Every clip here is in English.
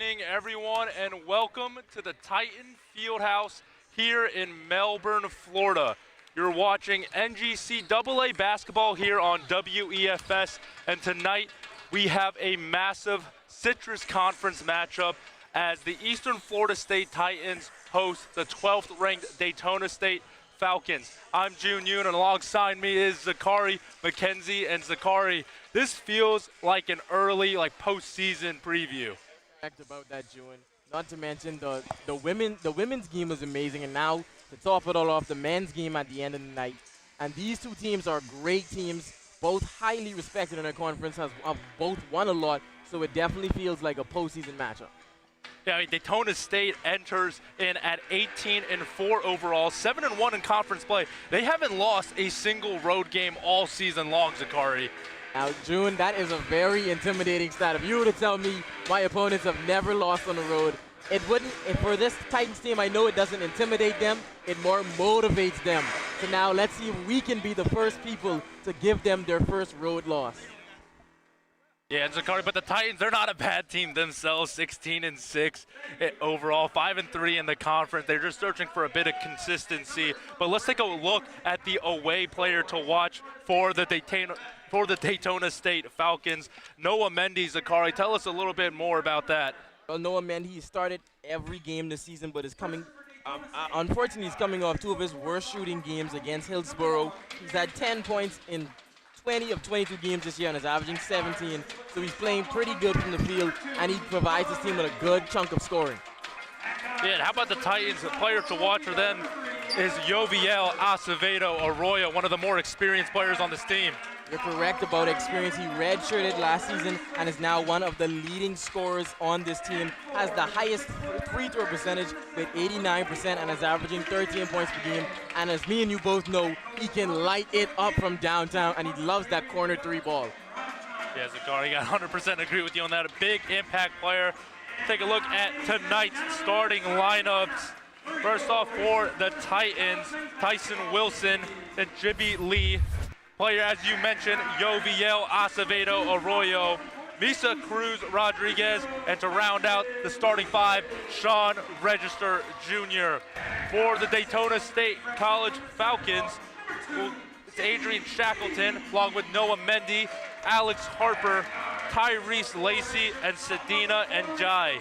evening, everyone, and welcome to the Titan Fieldhouse here in Melbourne, Florida. You're watching NGCAA basketball here on WEFS, and tonight we have a massive Citrus Conference matchup as the Eastern Florida State Titans host the 12th ranked Daytona State Falcons. I'm June Yoon, and alongside me is Zakari, McKenzie, and Zakari. This feels like an early, postseason preview. About that, June. Not to mention the women's game was amazing, and now to top it all off, the men's game at the end of the night. And these two teams are great teams, both highly respected in their conference, have both won a lot, so it definitely feels like a postseason matchup. Yeah, I mean, Daytona State enters in at 18-4 overall, 7-1 in conference play. They haven't lost a single road game all season long, Zakari. Now, June, that is a very intimidating stat. If you were to tell me my opponents have never lost on the road, it wouldn't. For this Titans team, I know it doesn't intimidate them. It more motivates them. So now let's see if we can be the first people to give them their first road loss. Yeah, and Zakari, but the Titans, they're not a bad team themselves, 16-6 overall, 5-3 in the conference. They're just searching for a bit of consistency. But let's take a look at the away player to watch for the Daytona State Falcons. Noah Mendy. Zakari, tell us a little bit more about that. Well, Noah Mendy started every game this season, but is coming. Unfortunately, he's coming off two of his worst shooting games against Hillsborough. He's had 10 points in 20 of 22 games this year and is averaging 17. So he's playing pretty good from the field, and he provides his team with a good chunk of scoring. Yeah, and how about the Titans? The player to watch for them is Joviel Acevedo Arroyo, one of the more experienced players on this team. You're correct about experience. He redshirted last season and is now one of the leading scorers on this team. Has the highest free throw percentage with 89% and is averaging 13 points per game. And as me and you both know, he can light it up from downtown, and he loves that corner three ball. Yeah, Zakari, I 100% agree with you on that. A big impact player. Take a look at tonight's starting lineups. First off, for the Titans, Tyson Wilson and Jibby Lee. Player, as you mentioned, Joviel Acevedo Arroyo, Misa Cruz Rodriguez, and to round out the starting five, Sean Register Jr. For the Daytona State College Falcons, it's Adrian Shackleton, along with Noah Mendy, Alex Harper, Tyrese Lacey, and Sadina Njai.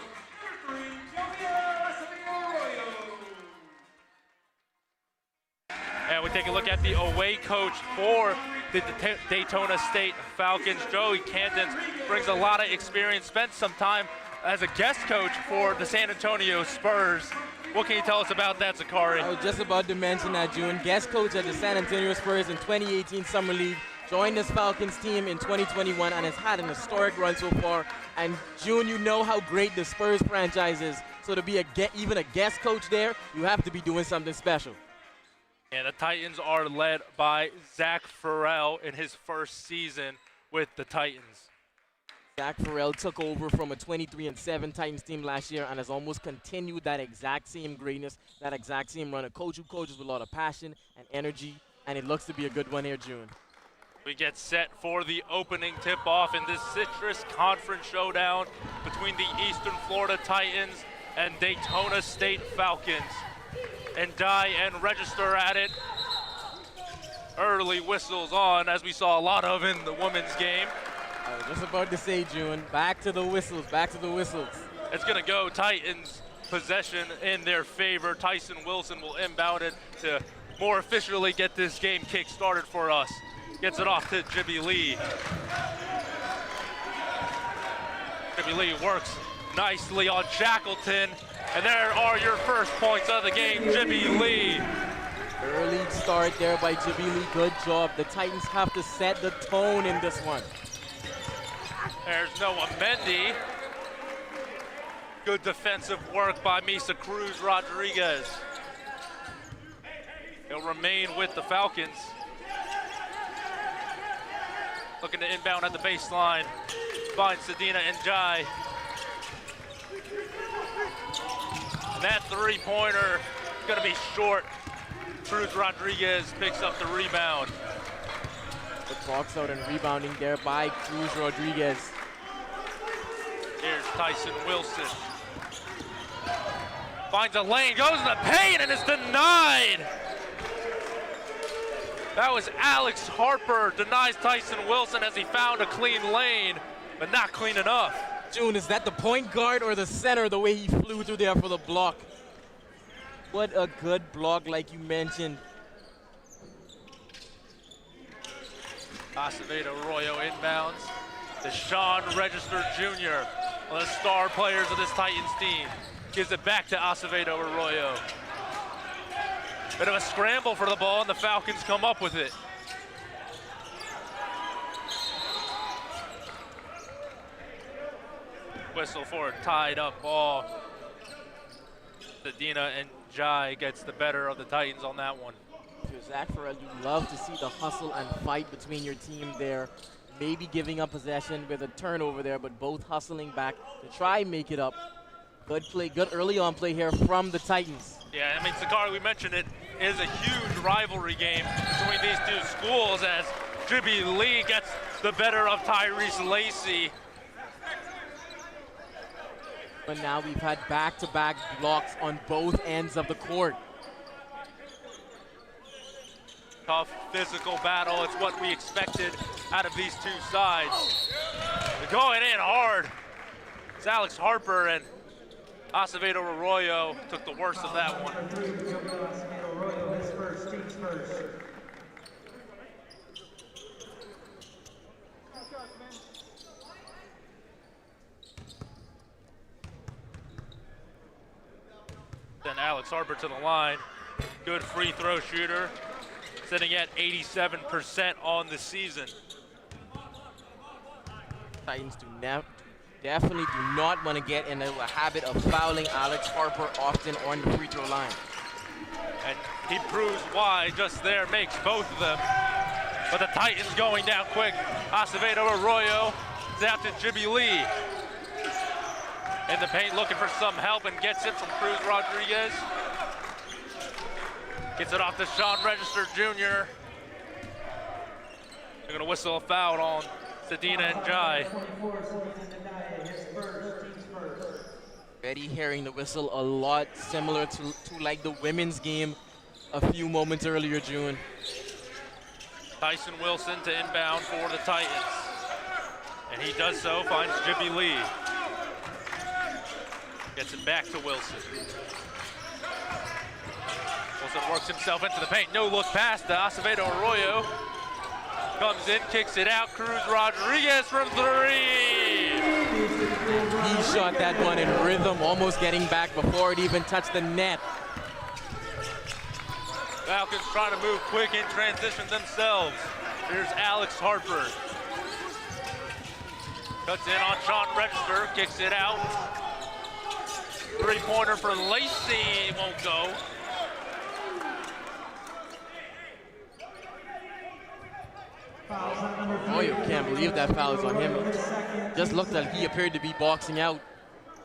And we take a look at the away coach for the Daytona State Falcons. Joey Cantons brings a lot of experience, spent some time as a guest coach for the San Antonio Spurs. What can you tell us about that, Zakari? I was just about to mention that, June. Guest coach at the San Antonio Spurs in 2018 Summer League. Joined this Falcons team in 2021 and has had an historic run so far. And June, you know how great the Spurs franchise is. So to be even a guest coach there, you have to be doing something special. And the Titans are led by Zach Farrell in his first season with the Titans. Zach Farrell took over from a 23-7 Titans team last year and has almost continued that exact same greatness, that exact same run. A coach who coaches with a lot of passion and energy, and it looks to be a good one here, June. We get set for the opening tip-off in this Citrus Conference showdown between the Eastern Florida Titans and Daytona State Falcons. And Die and Register at it. Early whistles on, as we saw a lot of in the women's game. I was just about to say, June, back to the whistles, back to the whistles. It's going to go Titans possession in their favor. Tyson Wilson will inbound it to more officially get this game kick started for us. Gets it off to Jibby Lee. Jibby Lee works nicely on Shackleton. And there are your first points of the game, Jibby Lee. Early start there by Jibby Lee, good job. The Titans have to set the tone in this one. There's Noah Mendy. Good defensive work by Misa Cruz Rodriguez. He'll remain with the Falcons. Looking to inbound at the baseline. Finds Sadina Njai. And that three-pointer is going to be short. Cruz Rodriguez picks up the rebound. The box out and rebounding there by Cruz Rodriguez. Here's Tyson Wilson. Finds a lane, goes in the paint, and is denied. That was Alex Harper, denies Tyson Wilson as he found a clean lane, but not clean enough. June, is that the point guard or the center, the way he flew through there for the block? What a good block, like you mentioned. Acevedo Arroyo inbounds. Deshaun Register Jr., one of the star players of this Titans team, gives it back to Acevedo Arroyo. Bit of a scramble for the ball, and the Falcons come up with it. Whistle for a tied up ball. Sedina and Jai gets the better of the Titans on that one. If you're Zach Farrell, you love to see the hustle and fight between your team there. Maybe giving up possession with a turnover there, but both hustling back to try and make it up. Good play, good early on play here from the Titans. Yeah, I mean, Sakari, we mentioned it is a huge rivalry game between these two schools as Jibby Lee gets the better of Tyrese Lacey. But now we've had back-to-back blocks on both ends of the court. Tough physical battle. It's what we expected out of these two sides. They're going in hard. It's Alex Harper, and Acevedo Arroyo took the worst of that one. Then Alex Harper to the line. Good free throw shooter, sitting at 87% on the season. Titans definitely do not want to get into a habit of fouling Alex Harper often on the free throw line. And he proves why just there, makes both of them. But the Titans going down quick. Acevedo Arroyo is out to Jibby Lee. In the paint looking for some help and gets it from Cruz Rodriguez. Gets it off to Sean Register Jr. They're gonna whistle a foul on Sedina and Jai. Already hearing the whistle a lot similar to like the women's game a few moments earlier, June. Tyson Wilson to inbound for the Titans. And he does so, finds Jibby Lee. Gets it back to Wilson. Wilson works himself into the paint. No look pass to Acevedo Arroyo. Comes in, kicks it out. Cruz Rodriguez from three. He shot that one in rhythm, almost getting back before it even touched the net. Falcons trying to move quick in transition themselves. Here's Alex Harper. Cuts in on Sean Register, kicks it out. Three-pointer for Lacey, won't go. Oh, you can't believe that foul is on him. Just looked like he appeared to be boxing out.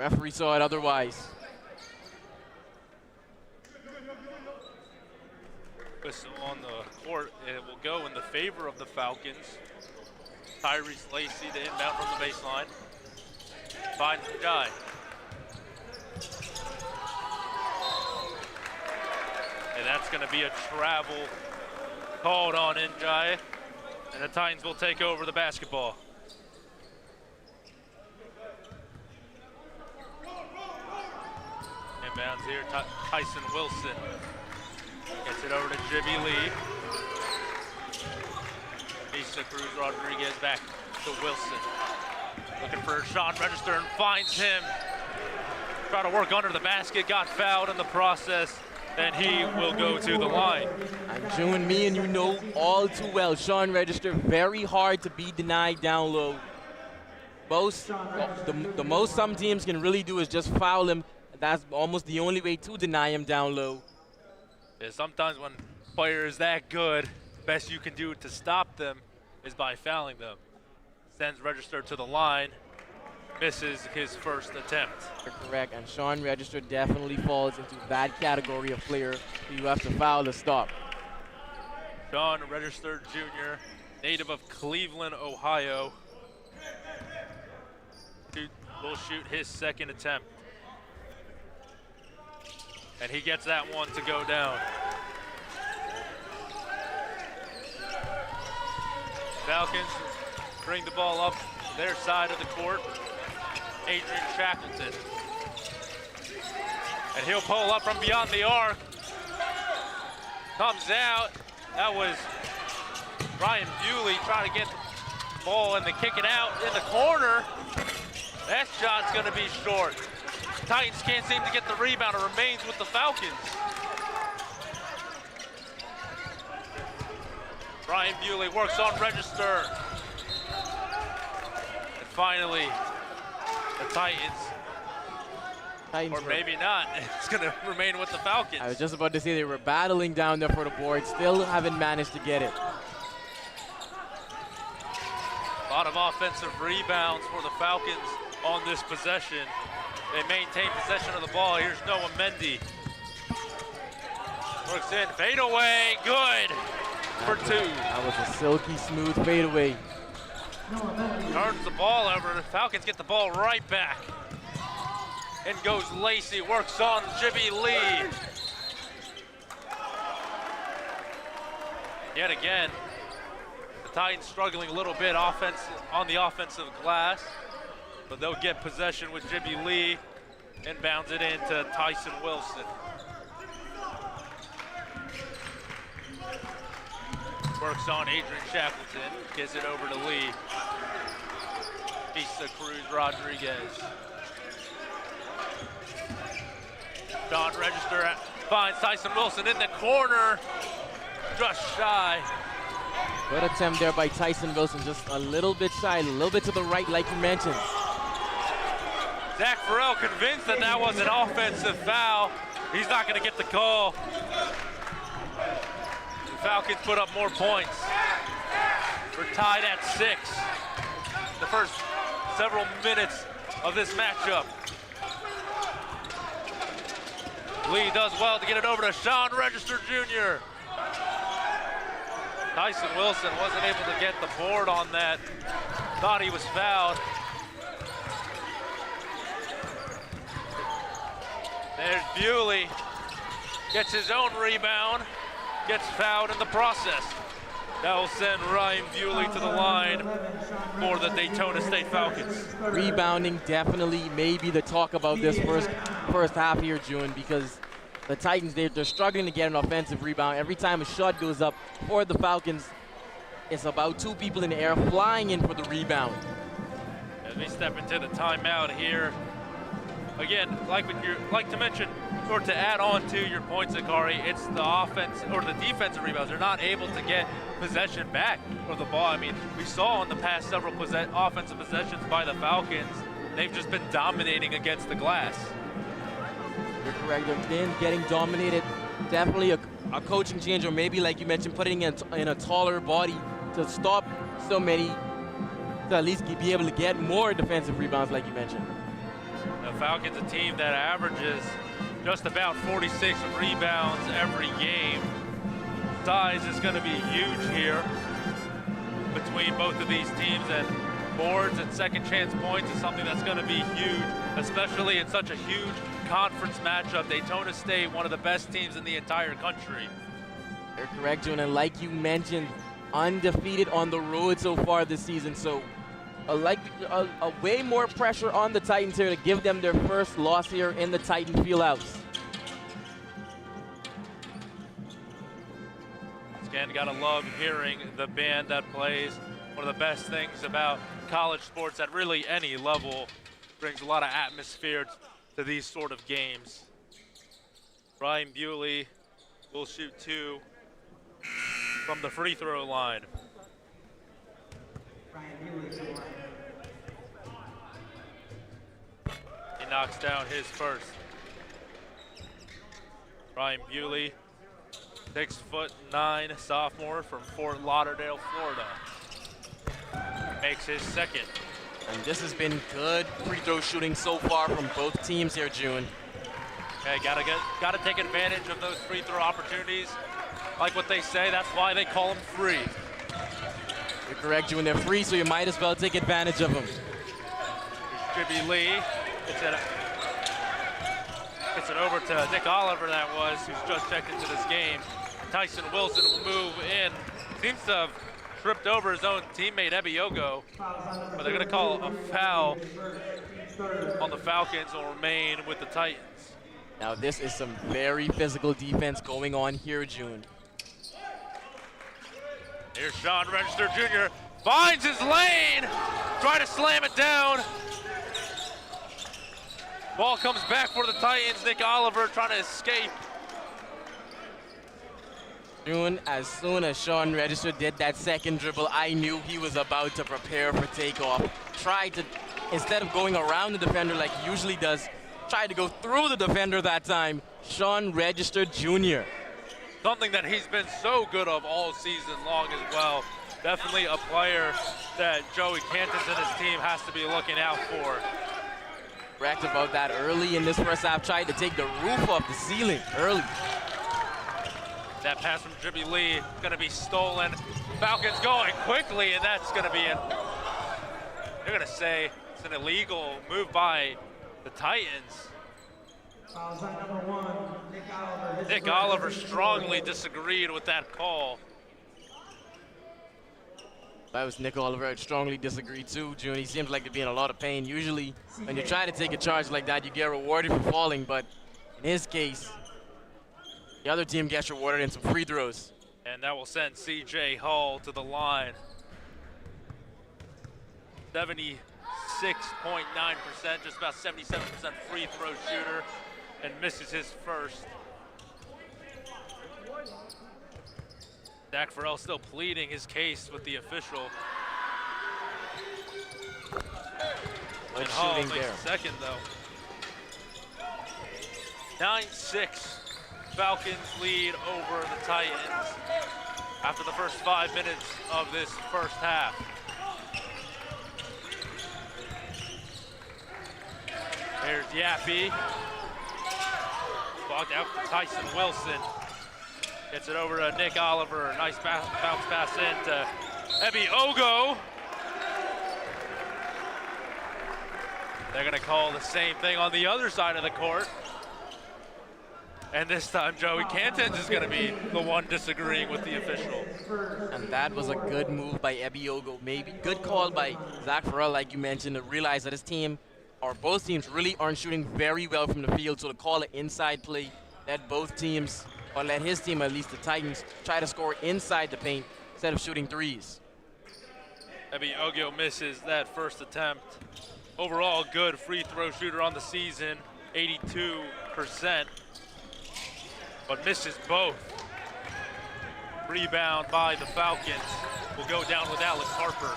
Referee saw it otherwise. Whistle on the court, and it will go in the favor of the Falcons. Tyrese Lacey to inbound from the baseline. Finds the guy. And that's going to be a travel called on Njai. And the Titans will take over the basketball. Inbounds here, Tyson Wilson. Gets it over to Jibby Lee. East to Cruz Rodriguez, back to Wilson. Looking for Sean Register and finds him. Trying to work under the basket, got fouled in the process, and he will go to the line. And June, me and you know all too well, Sean Register, very hard to be denied down low. The most some teams can really do is just foul him. That's almost the only way to deny him down low. Yeah, sometimes when a player is that good, best you can do to stop them is by fouling them. Sends Register to the line, misses his first attempt. You're correct, and Sean Register definitely falls into that category of player who you have to foul to stop. Sean Register Jr., native of Cleveland, Ohio, will shoot his second attempt. And he gets that one to go down. Falcons bring the ball up their side of the court. Adrian Shackleton. And he'll pull up from beyond the arc. Comes out. That was Ryan Bewley trying to get the ball and then kick it out in the corner. That shot's gonna be short. Titans can't seem to get the rebound. It remains with the Falcons. Ryan Bewley works on register. And finally, the Titans, or maybe not, it's gonna remain with the Falcons. I was just about to say they were battling down there for the board, still haven't managed to get it. A lot of offensive rebounds for the Falcons on this possession. They maintain possession of the ball. Here's Noah Mendy. Works in, fade away, good for two. That was a silky smooth fadeaway. Turns the ball over, the Falcons get the ball right back. In goes Lacey, works on Jibby Lee. Yet again, the Titans struggling a little bit on the offensive glass, but they'll get possession with Jibby Lee and bounds it into Tyson Wilson. Works on Adrian Shackleton, gets it over to Lee. Issa Cruz Rodriguez. Don Register finds Tyson Wilson in the corner, just shy. Good attempt there by Tyson Wilson, just a little bit shy, a little bit to the right, like you mentioned. Zach Farrell convinced that that was an offensive foul. He's not going to get the call. The Falcons put up more points. We're tied at 6. The first several minutes of this matchup. Lee does well to get it over to Sean Register Jr. Tyson Wilson wasn't able to get the board on that. Thought he was fouled. There's Bewley. Gets his own rebound. Gets fouled in the process. That will send Ryan Bewley to the line for the Daytona State Falcons. Rebounding definitely may be the talk about this first half here, June, because the Titans, they're struggling to get an offensive rebound. Every time a shot goes up for the Falcons, it's about 2 people in the air flying in for the rebound. As we step into the timeout here, again, like to mention, or to add on to your points, Akari, it's the offense or the defensive rebounds. They're not able to get possession back for the ball. I mean, we saw on the past several offensive possessions by the Falcons, they've just been dominating against the glass. You're correct. They've been getting dominated. Definitely a coaching change, or maybe, like you mentioned, putting in a taller body to stop so many, to at least be able to get more defensive rebounds, like you mentioned. The Falcons, a team that averages just about 46 rebounds every game. Size is going to be huge here between both of these teams, and boards and second chance points is something that's going to be huge, especially in such a huge conference matchup. Daytona State, one of the best teams in the entire country. You're correct, June, and like you mentioned, undefeated on the road so far this season, so a way more pressure on the Titans here to give them their first loss here in the Titan Fieldhouse. Again, gotta love hearing the band that plays. One of the best things about college sports at really any level, brings a lot of atmosphere to these sort of games. Ryan Bewley will shoot 2 from the free throw line. He knocks down his first. Ryan Bewley, 6'9", sophomore from Fort Lauderdale, Florida. Makes his second. And this has been good free throw shooting so far from both teams here, June. Okay, gotta take advantage of those free throw opportunities. Like what they say, that's why they call them free. You're correct, June. They're free, so you might as well take advantage of them. Here's Jibby Lee. It's Gets it over to Nick Oliver, that was, who's just checked into this game. Tyson Wilson will move in. Seems to have tripped over his own teammate, Ebiogo, but they're gonna call a foul on the Falcons, will remain with the Titans. Now this is some very physical defense going on here, June. Here's Sean Register Jr. Finds his lane, try to slam it down. Ball comes back for the Titans. Nick Oliver trying to escape. June, as soon as Sean Register did that second dribble, I knew he was about to prepare for takeoff. Tried to, instead of going around the defender like he usually does, tried to go through the defender that time. Sean Register Jr. Something that he's been so good of all season long as well. Definitely a player that Joey Cantons and his team has to be looking out for. Correct about that early in this first half. Tried to take the roof off the ceiling early. That pass from Jibby Lee gonna be stolen. Falcons going quickly, and that's gonna be it. They're gonna say it's an illegal move by the Titans. Nick Oliver strongly disagreed with that call. That was Nick Oliver. I strongly disagree too, June. He seems like to be in a lot of pain. Usually, when you try to take a charge like that, you get rewarded for falling, but in his case, the other team gets rewarded in some free throws. And that will send CJ Hall to the line. 76.9%, just about 77% free throw shooter, and misses his first. Zach Farrell still pleading his case with the official. Good Hall shooting makes there. the second though. 9-6. Falcons lead over the Titans after the first 5 minutes of this first half. There's Yappy. Blocked out for Tyson Wilson. Gets it over to Nick Oliver. Nice bounce pass in to Ebiogo. They're gonna call the same thing on the other side of the court. And this time, Joey Cantons is gonna be the one disagreeing with the official. And that was a good move by Ebiogo. Maybe good call by Zach Farrell, like you mentioned, to realize that his team, or both teams, really aren't shooting very well from the field. So to call an inside play, let both teams, or let his team, at least the Titans, try to score inside the paint instead of shooting threes. Ebiogo misses that first attempt. Overall, good free throw shooter on the season, 82%. But misses both. Rebound by the Falcons. Will go down with Alex Harper.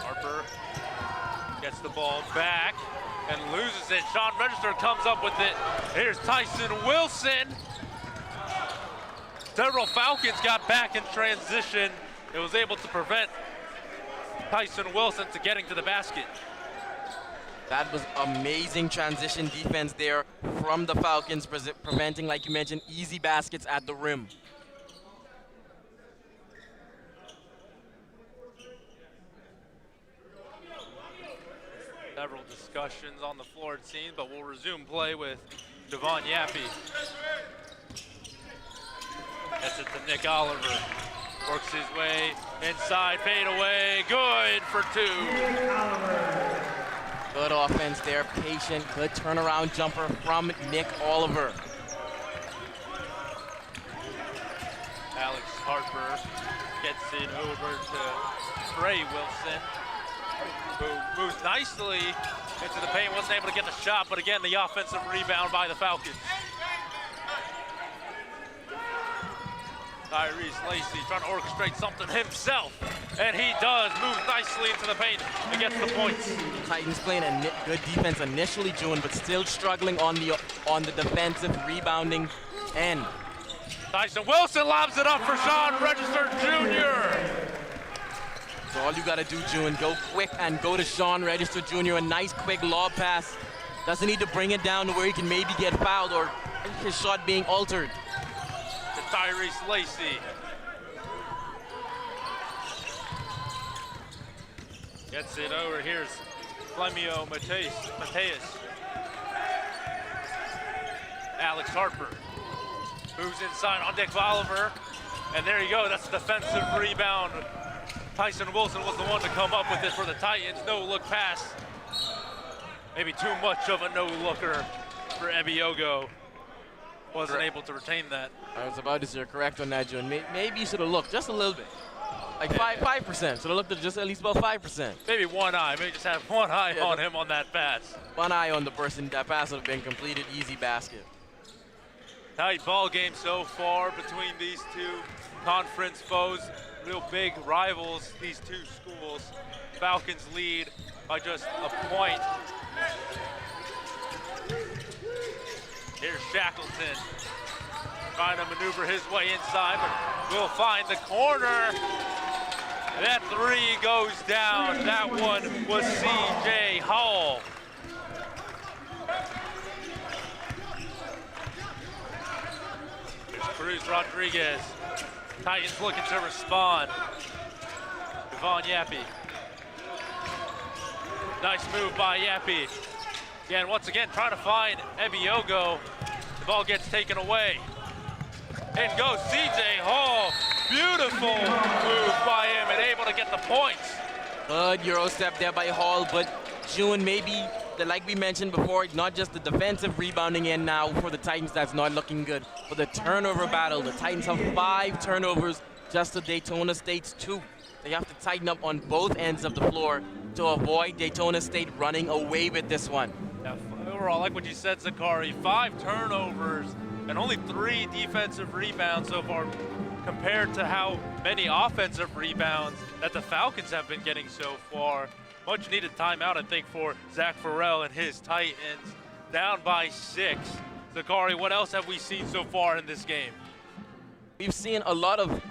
Harper gets the ball back and loses it. Sean Register comes up with it. Here's Tyson Wilson. Several Falcons got back in transition. It was able to prevent Tyson Wilson to getting to the basket. That was amazing transition defense there from the Falcons, preventing, like you mentioned, easy baskets at the rim. Several discussions on the floor, it seems, but we'll resume play with Devon Yappy. Gets it to Nick Oliver. Works his way inside, fade away, good for two. Good offense there, patient, good turnaround jumper from Nick Oliver. Alex Harper gets it over to Trey Wilson, who moves nicely into the paint, wasn't able to get the shot, but again, the offensive rebound by the Falcons. Tyrese Lacey trying to orchestrate something himself, and he does. Moves nicely into the paint and gets the points. Titans playing a good defense initially, June, but still struggling on the defensive rebounding end. Tyson Wilson lobs it up for Sean Register Jr. So all you gotta do, June, go quick and go to Sean Register Jr. A nice quick lob pass. Doesn't need to bring it down to where he can maybe get fouled or his shot being altered. Tyrese Lacey. Gets it over. Here's Flemio Mateus. Alex Harper moves inside on Dick Oliver. And there you go, that's a defensive rebound. Tyson Wilson was the one to come up with it for the Titans. No look pass. Maybe too much of a no-looker for Ebiogo. Wasn't able to retain that. I was about to say you're correct on that, June. Maybe you should have looked just a little bit. Like 5%. Should have looked at just at least about 5%. Maybe one eye. Maybe just have one eye on him on that pass. One eye on the person. That pass would have been completed. Easy basket. Tight ball game so far between these two conference foes. Real big rivals, these two schools. Falcons lead by just a point. Here's Shackleton trying to maneuver his way inside, but will find the corner. That three goes down. That one was C.J. Hall. Here's Cruz Rodriguez. Titans looking to respond. Devon Yappy. Nice move by Yappy. Again, once again, trying to find Ebiogo. The ball gets taken away. In goes C.J. Hall. Beautiful move by him and able to get the points. Good Euro step there by Hall, but June, maybe, like we mentioned before, not just the defensive rebounding end now for the Titans that's not looking good, but the turnover battle. The Titans have 5 turnovers just to Daytona State's 2. They have to tighten up on both ends of the floor to avoid Daytona State running away with this one. Yeah, overall, like what you said, Zakari, 5 turnovers and only 3 defensive rebounds so far compared to how many offensive rebounds that the Falcons have been getting so far. Much needed timeout, I think, for Zach Farrell and his Titans. Down by 6. Zakari, what else have we seen so far in this game? We've seen a lot of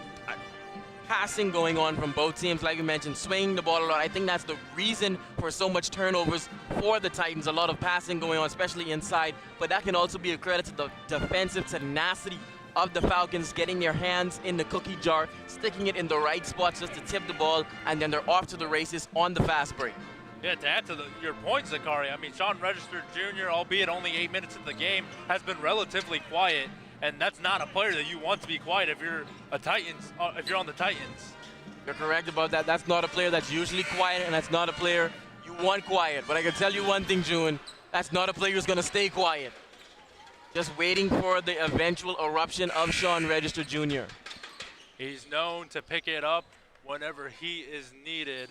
passing going on from both teams, like we mentioned, swinging the ball a lot. I think that's the reason for so much turnovers for the Titans. A lot of passing going on, especially inside. But that can also be a credit to the defensive tenacity of the Falcons, getting their hands in the cookie jar, sticking it in the right spots just to tip the ball, and then they're off to the races on the fast break. Yeah, to add to your point, Zakari, I mean, Sean Register Jr., albeit only 8 minutes in the game, has been relatively quiet, and that's not a player that you want to be quiet if you're if you're on the Titans. You're correct about that. That's not a player that's usually quiet, and that's not a player you want quiet. But I can tell you one thing, June, that's not a player who's going to stay quiet. Just waiting for the eventual eruption of Sean Register Jr. He's known to pick it up whenever he is needed.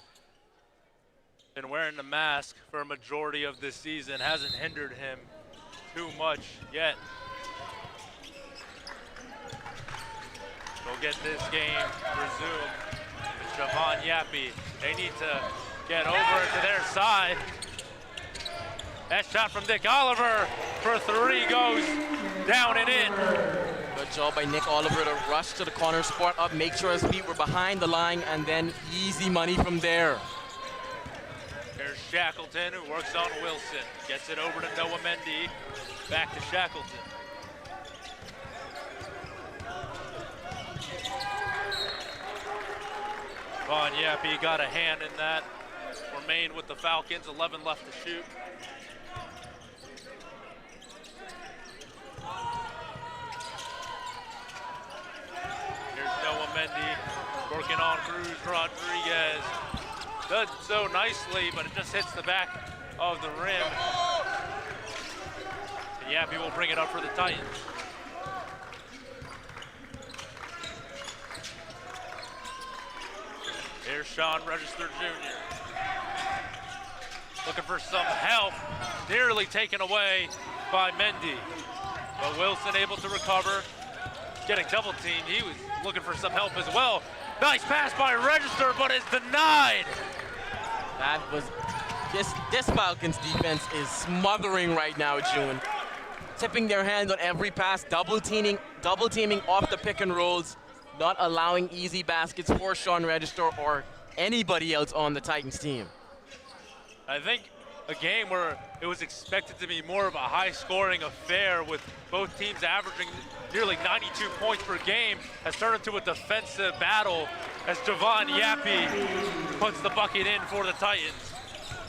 Been wearing the mask for a majority of this season. Hasn't hindered him too much yet. We'll get this game resumed. It's Javon Yappy. They need to get over to their side. That shot from Nick Oliver for 3 goes down and in. Good job by Nick Oliver to rush to the corner, spot up, make sure his feet were behind the line, and then easy money from there. There's Shackleton, who works on Wilson. Gets it over to Noah Mendy. Back to Shackleton. Von Yappy got a hand in that. Remained with the Falcons, 11 left to shoot. Here's Noah Mendy working on Cruz Rodriguez. Does so nicely, but it just hits the back of the rim. And Yappy will bring it up for the Titans. Here's Sean Register Jr. Looking for some help. Nearly taken away by Mendy. But Wilson able to recover. Getting double teamed. He was looking for some help as well. Nice pass by Register, but it's denied. That was, this Falcons defense is smothering right now, June. Tipping their hands on every pass, double teaming off the pick and rolls, not allowing easy baskets for Sean Register or anybody else on the Titans team. I think a game where it was expected to be more of a high-scoring affair with both teams averaging nearly 92 points per game has turned into a defensive battle as Javon Yappy puts the bucket in for the Titans.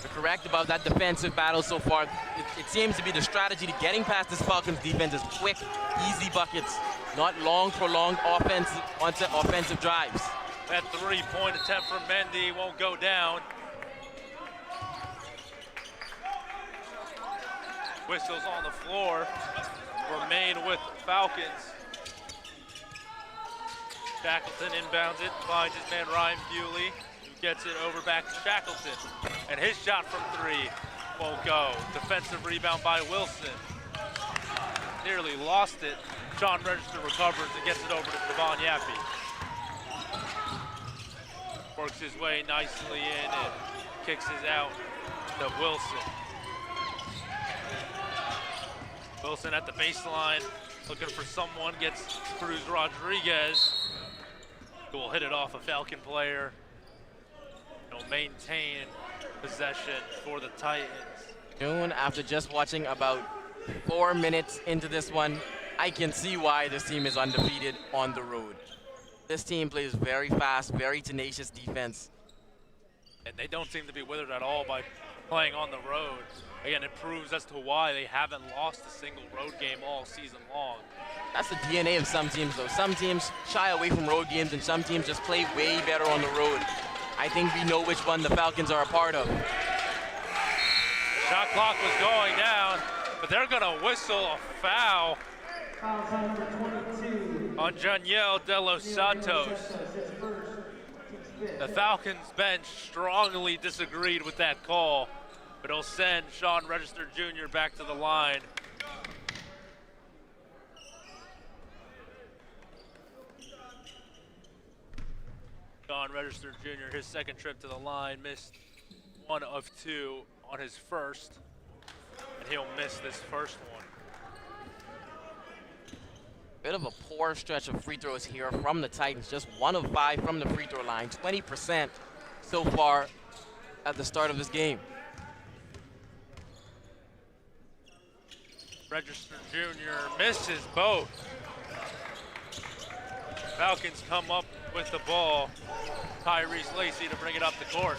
You're correct about that defensive battle so far. It seems to be the strategy to getting past this Falcons defense is quick, easy buckets, not long, prolonged offensive drives. That three-point attempt from Mendy won't go down. Whistles on the floor. Remain with Falcons. Shackleton inbounds it, finds his man Ryan Bewley, who gets it over back to Shackleton. And his shot from three won't go. Defensive rebound by Wilson. Nearly lost it. Sean Register recovers and gets it over to Devon Yappy. Works his way nicely in and kicks it out to Wilson. Wilson at the baseline, looking for someone, gets Cruz Rodriguez, who will hit it off a Falcon player. He'll maintain possession for the Titans. June, after just watching about 4 minutes into this one, I can see why this team is undefeated on the road. This team plays very fast, very tenacious defense. And they don't seem to be withered at all by playing on the road. Again, it proves as to why they haven't lost a single road game all season long. That's the DNA of some teams, though. Some teams shy away from road games, and some teams just play way better on the road. I think we know which one the Falcons are a part of. Shot clock was going down, but they're going to whistle a foul on Janiel De Los Santos. The Falcons bench strongly disagreed with that call, but it'll send Sean Register Jr. back to the line. Sean Register Jr., his second trip to the line, missed 1 of 2 on his first, and he'll miss this first one. Bit of a poor stretch of free throws here from the Titans. Just 1 of 5 from the free throw line. 20% so far at the start of this game. Register Jr. misses both. Falcons come up with the ball. Tyrese Lacey to bring it up the court.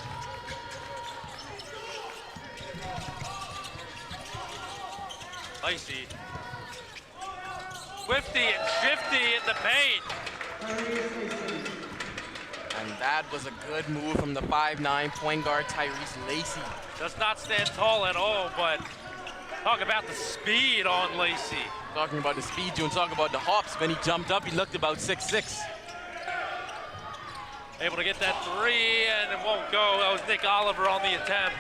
Lacey. Swifty and shifty in the paint. And that was a good move from the 5'9" point guard Tyrese Lacey. Does not stand tall at all, but talk about the speed on Lacey. Talking about the speed, June, talking about the hops. When he jumped up, he looked about 6'6". Able to get that three, and it won't go. That was Nick Oliver on the attempt.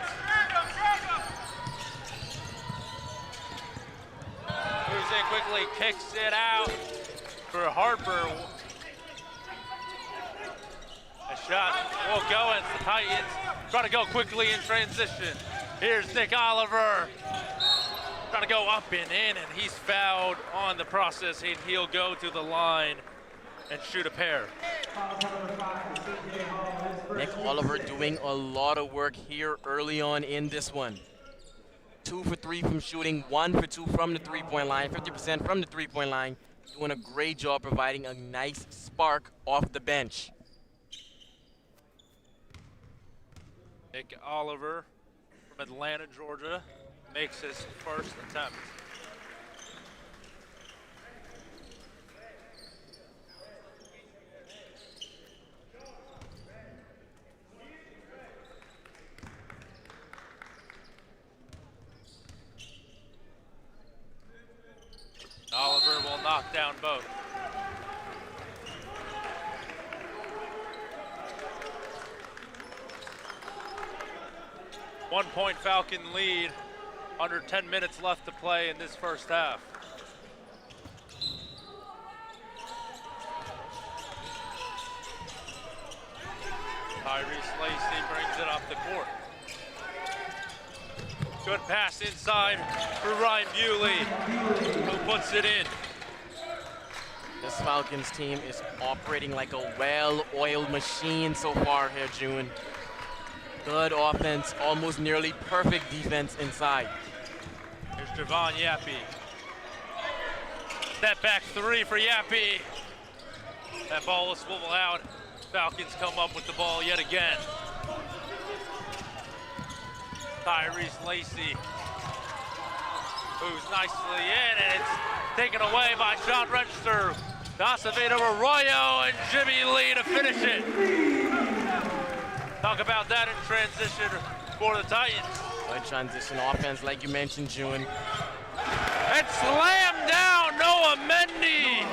Moves in quickly, kicks it out for Harper. A shot won't go, and it's the Titans trying to go quickly in transition. Here's Nick Oliver. Trying to go up and in, and he's fouled on the process, and he'll go to the line and shoot a pair. Nick Oliver doing a lot of work here early on in this one. 2 for 3 from shooting, 1 for 2 from the three-point line, 50% from the three-point line. Doing a great job providing a nice spark off the bench. Nick Oliver from Atlanta, Georgia, makes his first attempt. Oliver will knock down both. One-point Falcon lead, under 10 minutes left to play in this first half. Tyrese Lacey brings it up the court. Good pass inside for Ryan Bewley, who puts it in. This Falcons team is operating like a well-oiled machine so far here, June. Good offense, almost nearly perfect defense inside. Here's Devon Yappy. Step back three for Yappy. That ball will swivel out. Falcons come up with the ball yet again. Tyrese Lacey moves nicely in, and it's taken away by Sean Register. Acevedo Arroyo and Jimmy Lee to finish it. Talk about that in transition for the Titans. Good transition offense, like you mentioned, June. And slam down Noah Mendy.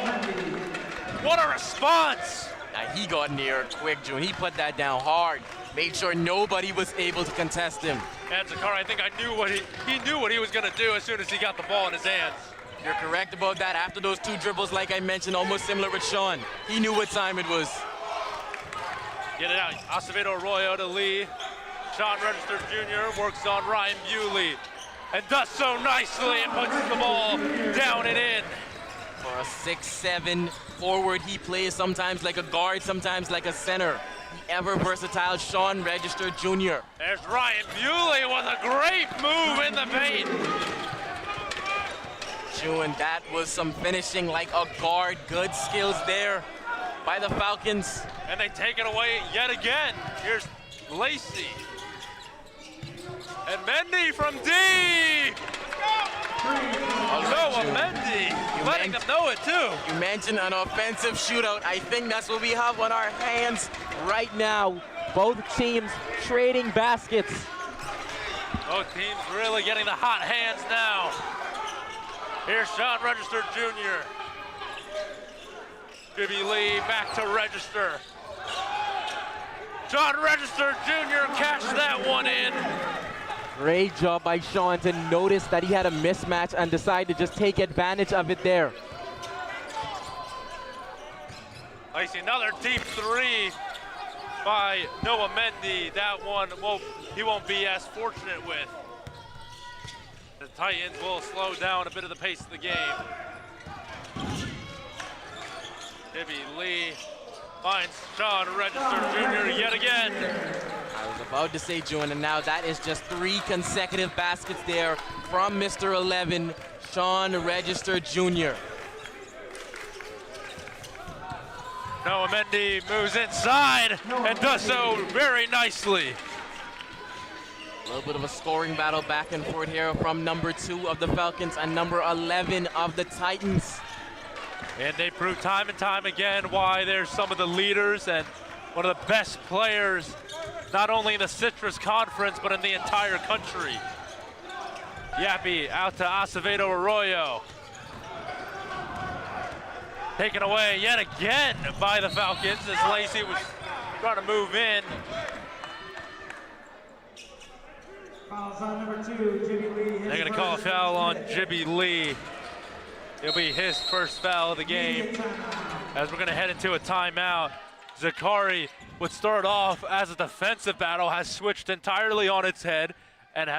What a response. Now, he got near quick, June. He put that down hard. Made sure nobody was able to contest him. And Zakari, I think he knew what he was going to do as soon as he got the ball in his hands. You're correct about that. After those two dribbles, like I mentioned, almost similar with Sean. He knew what time it was. Get it out. Acevedo Arroyo to Lee. Sean Register Jr. works on Ryan Bewley and does so nicely and puts the ball down and in. For a 6'7" forward, he plays sometimes like a guard, sometimes like a center. The ever versatile Sean Register Jr. There's Ryan Bewley with a great move in the paint. June, that was some finishing like a guard. Good skills there by the Falcons. And they take it away yet again. Here's Lacey. And Mendy from D. Noah Mendy, letting them know it too. You mentioned an offensive shootout. I think that's what we have on our hands right now. Both teams trading baskets. Both teams really getting the hot hands now. Here's Sean Register Jr. Jimmy Lee back to Register. Sean Register Jr. cashed that one in. Great job by Sean to notice that he had a mismatch and decide to just take advantage of it there. I see another deep three by Noah Mendy. That one, he won't be as fortunate with. The Titans will slow down a bit of the pace of the game. Jimmy Lee finds Sean Register Jr. yet again. I was about to say, June, and now that is just 3 consecutive baskets there from Mr. 11, Sean Register Jr. Noah Mendy moves inside and does so very nicely. A little bit of a scoring battle back and forth here from number 2 of the Falcons and number 11 of the Titans. And they prove time and time again why they're some of the leaders and one of the best players, not only in the Citrus Conference, but in the entire country. Yappy out to Acevedo Arroyo. Taken away yet again by the Falcons as Lacey was trying to move in. Fouls on number 2, Jimmy Lee. They're going to call a foul on Jimmy Lee. It'll be his first foul of the game as we're going to head into a timeout. Zakari, what started off as a defensive battle, has switched entirely on its head, and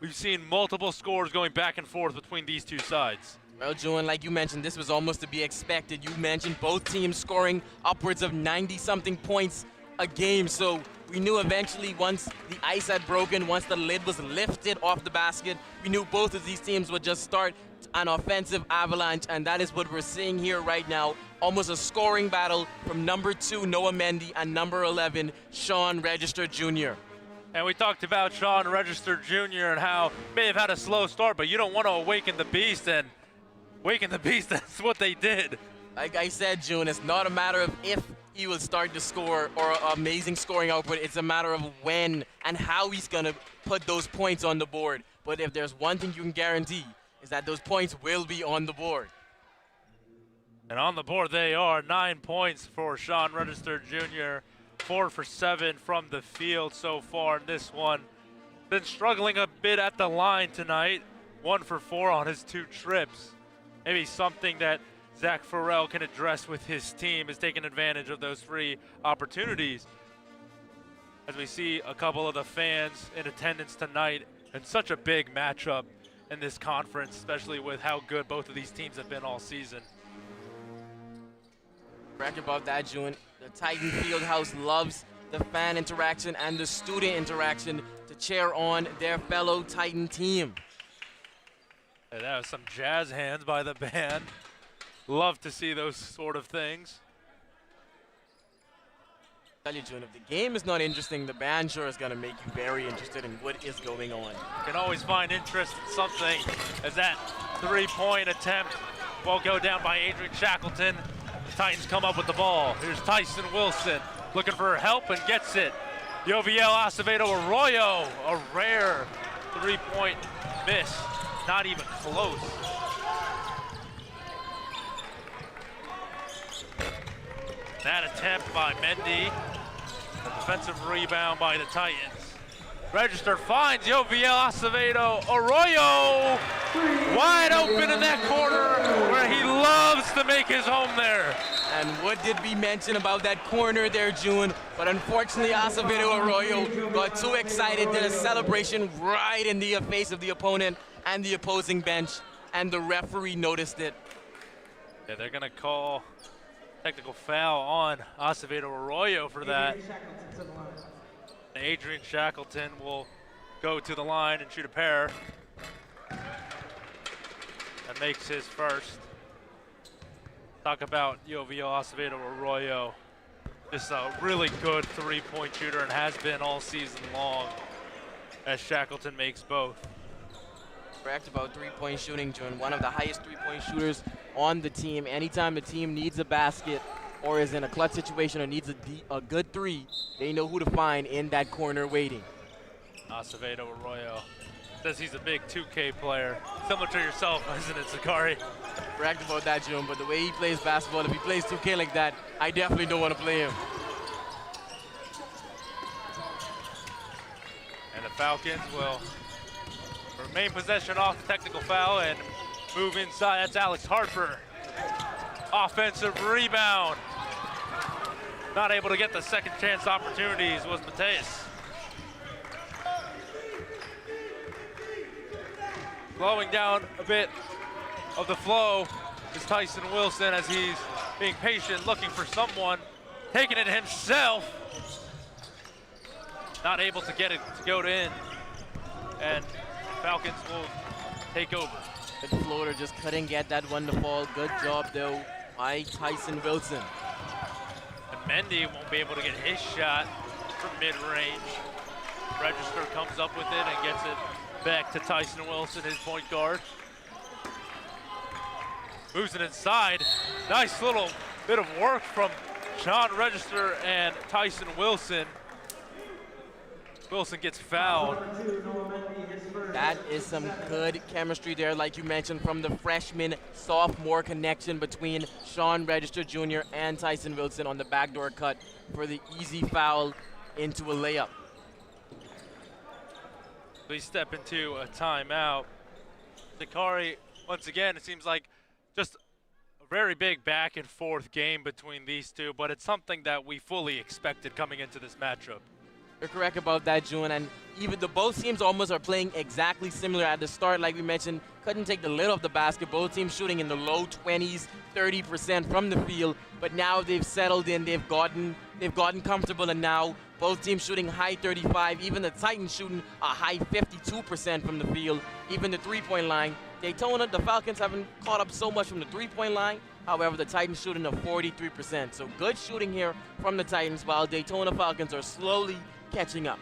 we've seen multiple scores going back and forth between these two sides. Well, Julian, like you mentioned, this was almost to be expected. You mentioned both teams scoring upwards of 90-something points a game, so we knew eventually once the ice had broken, once the lid was lifted off the basket, we knew both of these teams would just start an offensive avalanche, and that is what we're seeing here right now. Almost a scoring battle from number 2, Noah Mendy, and number 11, Sean Register Jr. And we talked about Sean Register Jr. and how may have had a slow start, but you don't want to awaken the beast, and awaken the beast, that's what they did. Like I said, June, it's not a matter of if he will start to score or amazing scoring output. It's a matter of when and how he's going to put those points on the board. But if there's one thing you can guarantee, is that those points will be on the board. And on the board they are. 9 points for Sean Register Jr. 4 for 7 from the field so far in this one. Been struggling a bit at the line tonight. 1 for 4 on his 2 trips. Maybe something that Zach Farrell can address with his team is taking advantage of those free opportunities. As we see a couple of the fans in attendance tonight, and such a big matchup in this conference, especially with how good both of these teams have been all season. Correct about that, June. The Titan Fieldhouse loves the fan interaction and the student interaction to cheer on their fellow Titan team. And that was some jazz hands by the band. Love to see those sort of things. Tell you, June, if the game is not interesting, the band sure is going to make you very interested in what is going on. You can always find interest in something, as that three-point attempt will go down by Adrian Shackleton. The Titans come up with the ball. Here's Tyson Wilson looking for help and gets it. Joviel Acevedo Arroyo, a rare three-point miss, not even close. That attempt by Mendy, a defensive rebound by the Titans. Register finds Joviel Acevedo Arroyo wide open in that corner where he loves to make his home there. And what did we mention about that corner there, June? But unfortunately, Acevedo Arroyo got too excited, did a celebration right in the face of the opponent and the opposing bench, and the referee noticed it. Yeah, they're gonna call technical foul on Acevedo Arroyo for that. Adrian Shackleton will go to the line and shoot a pair. That makes his first. Talk about Joviel Acevedo Arroyo. Just a really good three-point shooter and has been all season long as Shackleton makes both. Correct about three-point shooting, June. One of the highest three-point shooters on the team. Anytime the team needs a basket or is in a clutch situation or needs a good three, they know who to find in that corner waiting. Acevedo Arroyo says he's a big 2K player. Similar to yourself, isn't it, Sakari? Correct about that, June, but the way he plays basketball, if he plays 2K like that, I definitely don't want to play him. And the Falcons will remain possession off the technical foul and move inside. That's Alex Harper. Offensive rebound. Not able to get the second chance opportunities was Mateus. Slowing down a bit of the flow is Tyson Wilson as he's being patient, looking for someone, taking it himself. Not able to get it to go in. And Falcons will take over. The floater just couldn't get that one to fall. Good job, though, by Tyson Wilson. And Mendy won't be able to get his shot from mid-range. Register comes up with it and gets it back to Tyson Wilson, his point guard. Moves it inside. Nice little bit of work from Sean Register and Tyson Wilson. Wilson gets fouled. That is some good chemistry there, like you mentioned, from the freshman-sophomore connection between Sean Register Jr. and Tyson Wilson on the backdoor cut for the easy foul into a layup. We step into a timeout. Sakari, once again, it seems like just a very big back and forth game between these two, but it's something that we fully expected coming into this matchup. You're correct about that, June, and even both teams almost are playing exactly similar at the start. Like we mentioned, couldn't take the lid off the basket. Both teams shooting in the low 20s, 30% from the field, but now they've settled in, they've gotten comfortable, and now both teams shooting high 35, even the Titans shooting a high 52% from the field, even the three-point line. Daytona, the Falcons haven't caught up so much from the three-point line. However, the Titans shooting a 43%. So good shooting here from the Titans, while Daytona Falcons are slowly catching up.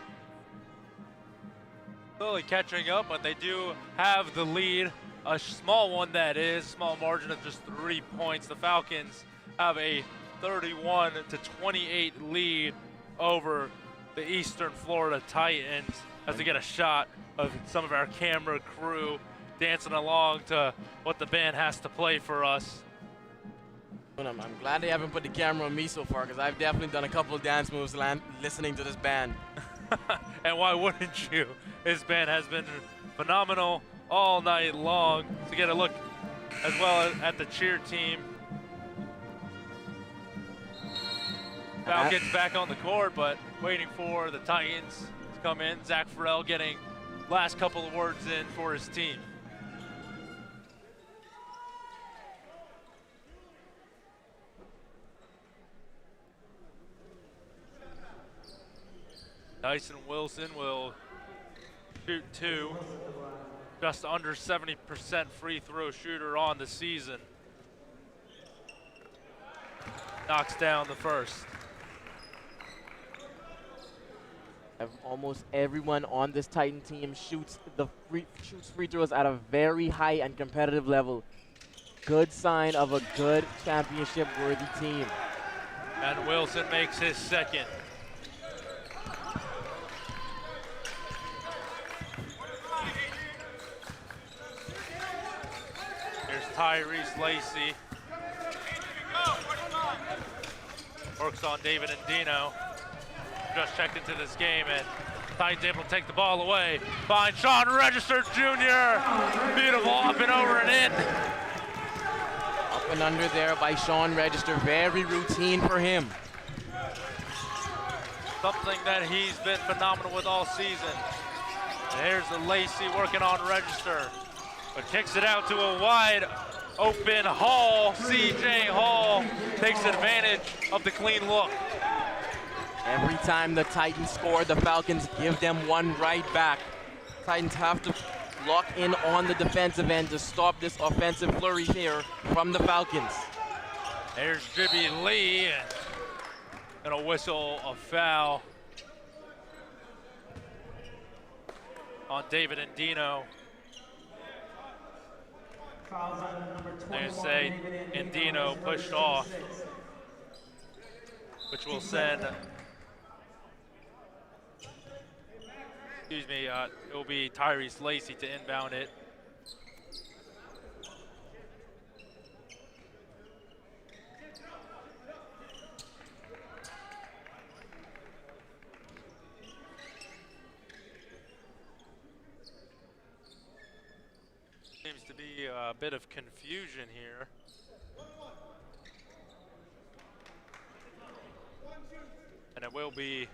Slowly catching up, but they do have the lead. A small one, that is, small margin of just 3 points. The Falcons have a 31-28 lead over the Eastern Florida Titans as we get a shot of some of our camera crew dancing along to what the band has to play for us. I'm glad they haven't put the camera on me so far, because I've definitely done a couple of dance moves listening to this band. And why wouldn't you? His band has been phenomenal all night long. To get a look as well at the cheer team. Falcons back on the court, but waiting for the Titans to come in. Zach Farrell getting last couple of words in for his team. Tyson Wilson will shoot two. Just under 70% free throw shooter on the season. Knocks down the first. Almost everyone on this Titan team shoots free throws at a very high and competitive level. Good sign of a good championship-worthy team. And Wilson makes his second. Here's Tyrese Lacey. Works on David and Dino. Just checked into this game, and Titans able to take the ball away. Finds Sean Register Jr. Beautiful up and over and in. Up and under there by Sean Register. Very routine for him. Something that he's been phenomenal with all season. And here's the Lacey working on Register, but kicks it out to a wide open Hall. CJ Hall takes advantage of the clean look. Every time the Titans score, the Falcons give them one right back. Titans have to lock in on the defensive end to stop this offensive flurry here from the Falcons. There's Jibby Lee, and a whistle, a foul on David and Dino. Fouls on number They 21, say David Indino pushed off, which will send, it will be Tyrese Lacey to inbound it. Seems to be a bit of confusion here. And it will be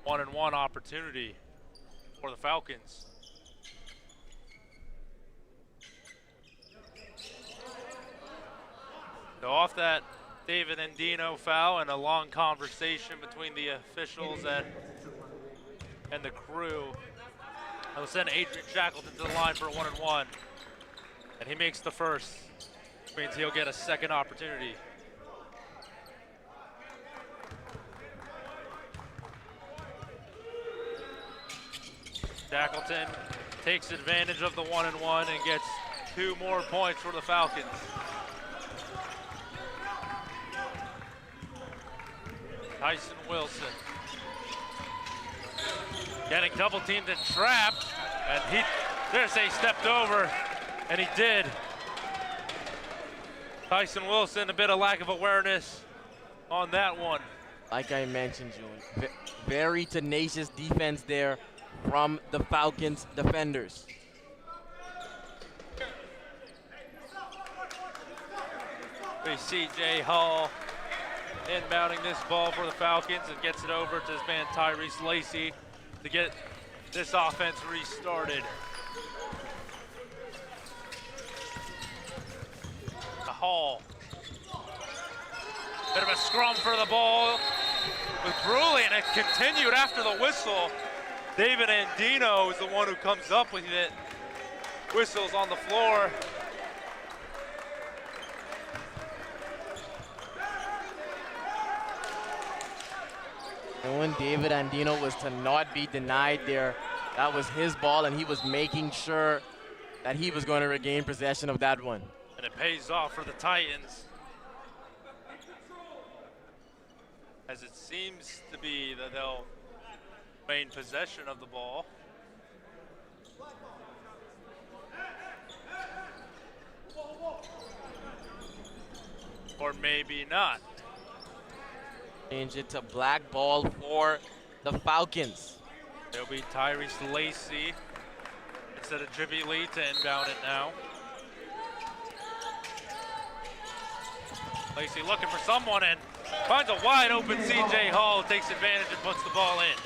1-and-1 opportunity for the Falcons. So off that David and Dino foul and a long conversation between the officials and the crew, I'll send Adrian Shackleton to the line for a 1-and-1. And he makes the first, which means he'll get a second opportunity. Shackleton takes advantage of the 1-and-1 and gets 2 more points for the Falcons. Tyson Wilson getting double teamed and trapped, and he stepped over, and he did. Tyson Wilson, a bit of lack of awareness on that one. Like I mentioned, June, very tenacious defense there from the Falcons defenders. We see CJ Hall inbounding this ball for the Falcons and gets it over to his man Tyrese Lacey to get this offense restarted. Hall. Bit of a scrum for the ball with Bruley, and it continued after the whistle. David Andino is the one who comes up with it. Whistles on the floor. And when David Andino was to not be denied there, that was his ball, and he was making sure that he was going to regain possession of that one. And it pays off for the Titans, as it seems to be that they'll maintain possession of the ball. Or maybe not. Change it to black ball for the Falcons. It'll be Tyrese Lacey instead of Jibby Lee to inbound it now. Lacey looking for someone and finds a wide open CJ Hall, takes advantage and puts the ball in.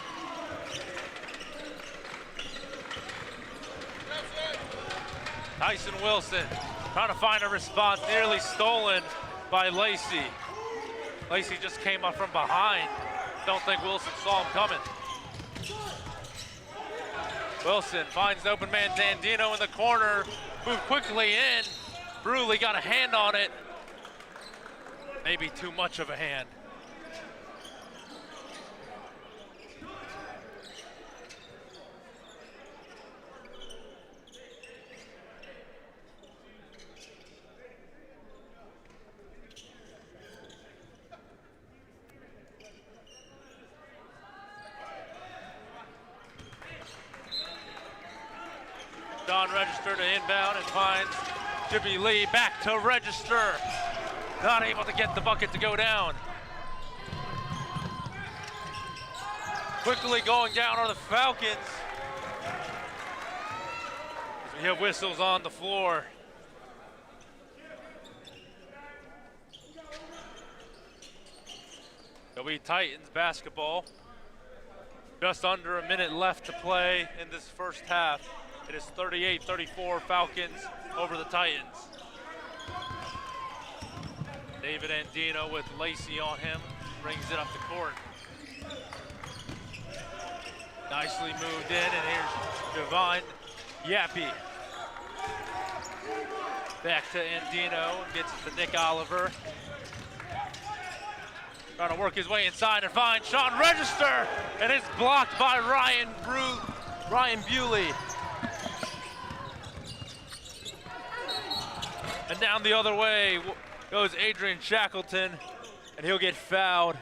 Tyson Wilson trying to find a response, nearly stolen by Lacey. Lacey just came up from behind. Don't think Wilson saw him coming. Wilson finds the open man Dandino in the corner, moved quickly in. Bruley got a hand on it. Maybe too much of a hand. Sean Register to inbound and finds Jimmy Lee back to Register. Not able to get the bucket to go down. Quickly going down are the Falcons. We have whistles on the floor. It'll be Titans basketball. Just under a minute left to play in this first half. It is 38-34 Falcons over the Titans. David Andino with Lacey on him, brings it up the court. Nicely moved in, and here's Javon Yappy. Back to Andino, and gets it to Nick Oliver. Trying to work his way inside and find Sean Register, and it's blocked by Ryan Bewley. And down the other way goes Adrian Shackleton, and he'll get fouled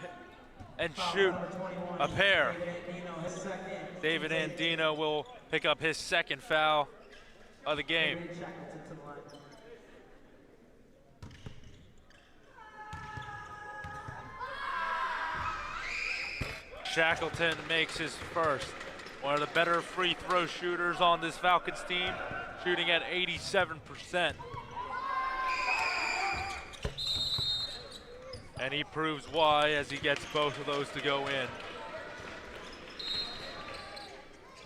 and shoot a pair. David Andino will pick up his second foul of the game. Shackleton makes his first. One of the better free throw shooters on this Falcons team, shooting at 87%. And he proves why as he gets both of those to go in.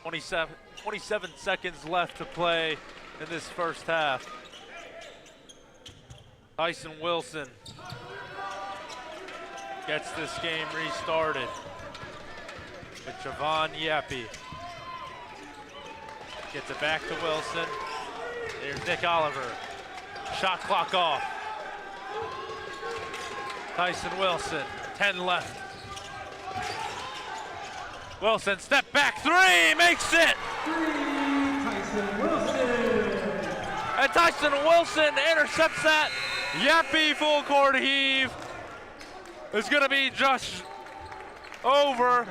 27 seconds left to play in this first half. Tyson Wilson gets this game restarted with Javon Yappy. Gets it back to Wilson. There's Nick Oliver. Shot clock off. Tyson Wilson, 10 left. Wilson, step back three, makes it! Tyson Wilson. And Tyson Wilson intercepts that. Yappy full court heave. It's gonna be just over.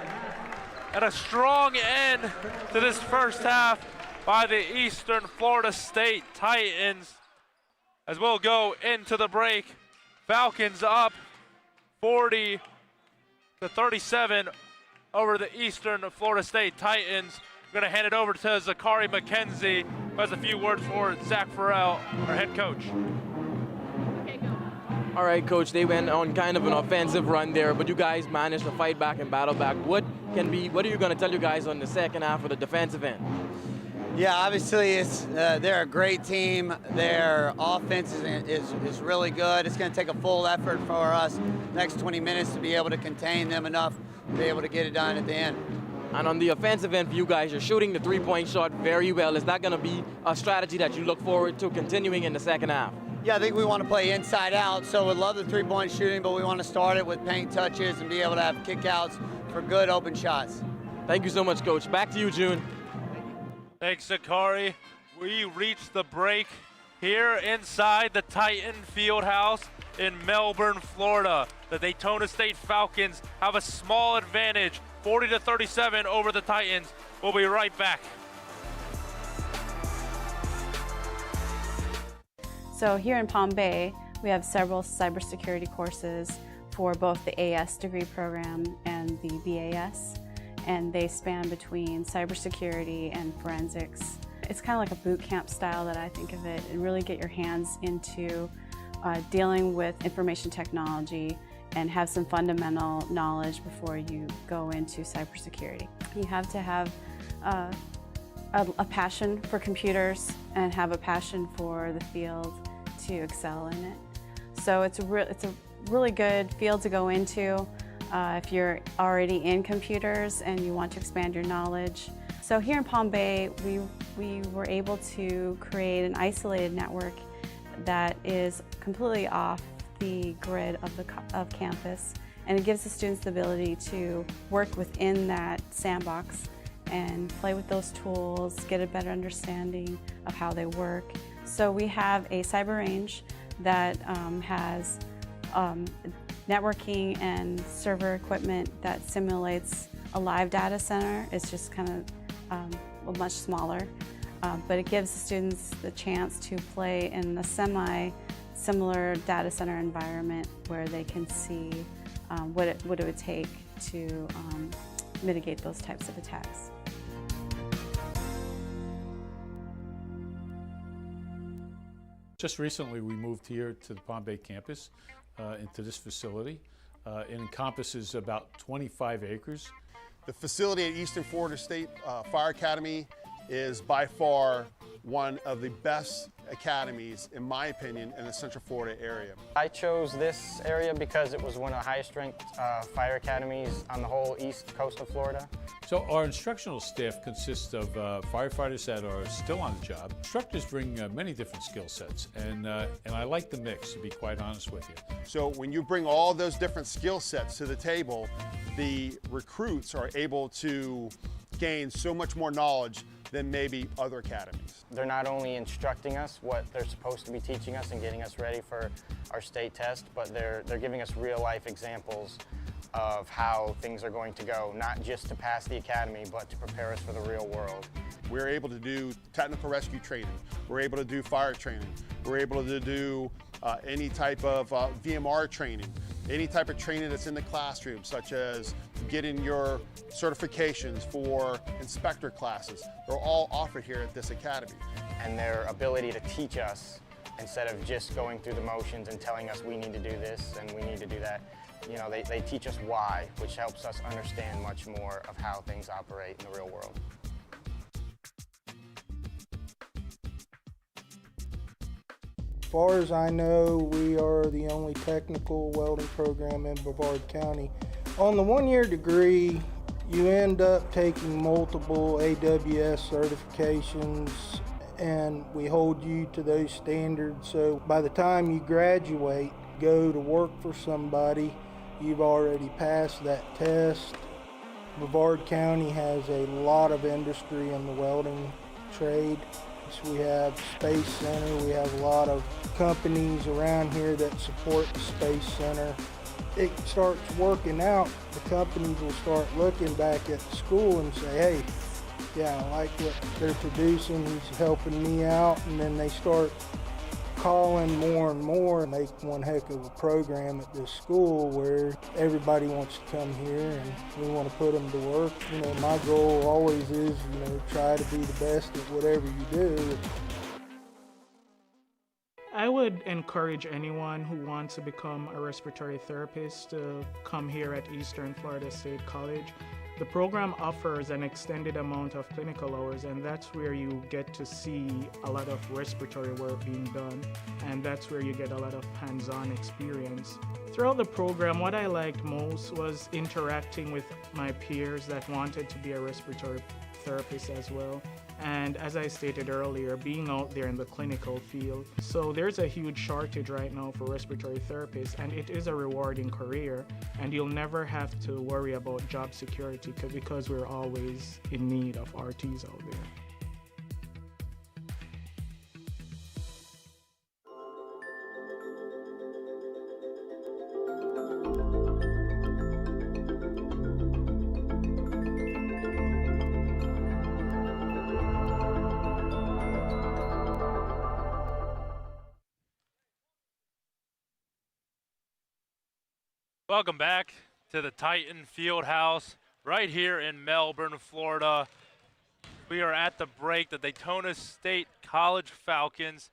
And a strong end to this first half by the Eastern Florida State Titans. As we'll go into the break, Falcons up 40-37 over the Eastern Florida State Titans. We're gonna hand it over to Zachary McKenzie, who has a few words for Zach Farrell, our head coach. All right, Coach, they went on kind of an offensive run there, but you guys managed to fight back and battle back. What are you going to tell you guys on the second half of the defensive end? Yeah, obviously they're a great team. Their offense is really good. It's going to take a full effort for us next 20 minutes to be able to contain them enough to be able to get it done at the end. And on the offensive end for you guys, you're shooting the three-point shot very well. Is that going to be a strategy that you look forward to continuing in the second half? Yeah, I think we want to play inside out, so we love the three-point shooting, but we want to start it with paint touches and be able to have kickouts for good open shots. Thank you so much, Coach. Back to you, June. Thanks, Zachary. We reach the break here inside the Titan Fieldhouse in Melbourne, Florida. The Daytona State Falcons have a small advantage, 40-37 over the Titans. We'll be right back. So here in Palm Bay, we have several cybersecurity courses for both the AS degree program and the BAS, and they span between cybersecurity and forensics. It's kind of like a boot camp style that I think of it, and really get your hands into dealing with information technology and have some fundamental knowledge before you go into cybersecurity. You have to have a passion for computers and have a passion for the field to excel in it. So it's a really good field to go into if you're already in computers and you want to expand your knowledge. So here in Palm Bay, we were able to create an isolated network that is completely off the grid of campus, and it gives the students the ability to work within that sandbox and play with those tools, get a better understanding of how they work. So we have a cyber range that has networking and server equipment that simulates a live data center. It's just kind of much smaller. but it gives the students the chance to play in a semi-similar data center environment where they can see what it would take to mitigate those types of attacks. Just recently we moved here to the Palm Bay campus, into this facility. It encompasses about 25 acres. The facility at Eastern Florida State Fire Academy is by far one of the best academies, in my opinion, in the Central Florida area. I chose this area because it was one of the highest ranked fire academies on the whole east coast of Florida. So our instructional staff consists of firefighters that are still on the job. Instructors bring many different skill sets, and I like the mix, to be quite honest with you. So when you bring all those different skill sets to the table, the recruits are able to gain so much more knowledge than maybe other academies. They're not only instructing us what they're supposed to be teaching us and getting us ready for our state test, but they're giving us real life examples of how things are going to go, not just to pass the academy, but to prepare us for the real world. We're able to do technical rescue training. We're able to do fire training. We're able to do any type of VMR training, any type of training that's in the classroom, such as getting your certifications for inspector classes. They're all offered here at this academy. And their ability to teach us, instead of just going through the motions and telling us we need to do this and we need to do that, you know, they teach us why, which helps us understand much more of how things operate in the real world. As far as I know, we are the only technical welding program in Brevard County. On the one-year degree, you end up taking multiple AWS certifications, and we hold you to those standards. So by the time you graduate, go to work for somebody, you've already passed that test. Brevard County has a lot of industry in the welding trade. So we have Space Center, we have a lot of companies around here that support the Space Center. It starts working out, the companies will start looking back at the school and say, hey, yeah, I like what they're producing, he's helping me out, and then they start calling more and more and make one heck of a program at this school where everybody wants to come here and we want to put them to work. You know, my goal always is, you know, try to be the best at whatever you do. I would encourage anyone who wants to become a respiratory therapist to come here at Eastern Florida State College. The program offers an extended amount of clinical hours, and that's where you get to see a lot of respiratory work being done, and that's where you get a lot of hands-on experience. Throughout the program, what I liked most was interacting with my peers that wanted to be a respiratory therapist as well. And as I stated earlier, being out there in the clinical field. So there's a huge shortage right now for respiratory therapists, and it is a rewarding career, and you'll never have to worry about job security because we're always in need of RTs out there. Welcome back to the Titan Fieldhouse right here in Melbourne, Florida. We are at the break. The Daytona State College Falcons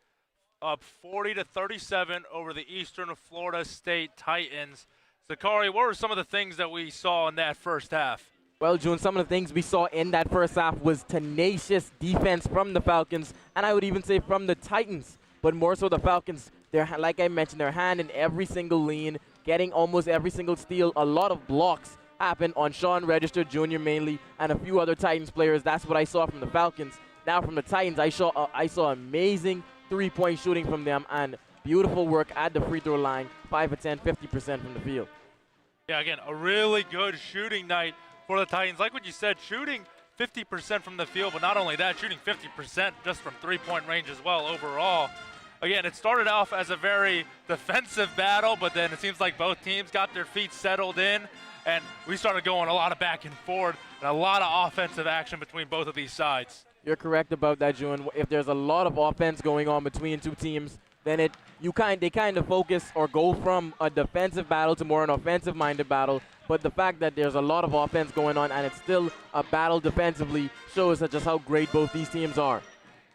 up 40-37 over the Eastern Florida State Titans. Zakari, what were some of the things that we saw in that first half? Well, June, some of the things we saw in that first half was tenacious defense from the Falcons, and I would even say from the Titans, but more so the Falcons. They're, like I mentioned, their hand in every single lane, getting almost every single steal. A lot of blocks happened on Sean Register Jr. mainly, and a few other Titans players. That's what I saw from the Falcons. Now from the Titans, I saw amazing three-point shooting from them and beautiful work at the free throw line, 5 of 10, 50% from the field. Yeah, again, a really good shooting night for the Titans. Like what you said, shooting 50% from the field, but not only that, shooting 50% just from three-point range as well overall. Again, it started off as a very defensive battle, but then it seems like both teams got their feet settled in, and we started going a lot of back and forth and a lot of offensive action between both of these sides. You're correct about that, June. If there's a lot of offense going on between two teams, then they kind of focus or go from a defensive battle to more an offensive-minded battle. But the fact that there's a lot of offense going on and it's still a battle defensively shows us just how great both these teams are.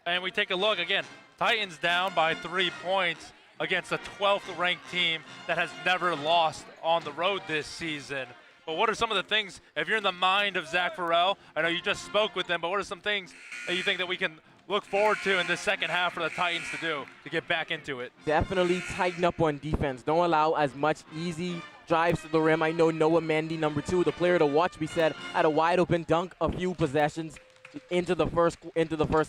And we take a look again. Titans down by 3 points against a 12th ranked team that has never lost on the road this season. But what are some of the things, if you're in the mind of Zach Farrell, I know you just spoke with them, but what are some things that you think that we can look forward to in this second half for the Titans to do to get back into it? Definitely tighten up on defense. Don't allow as much easy drives to the rim. I know Noah Mendy, number 2, the player to watch, we said, had a wide open dunk a few possessions into the first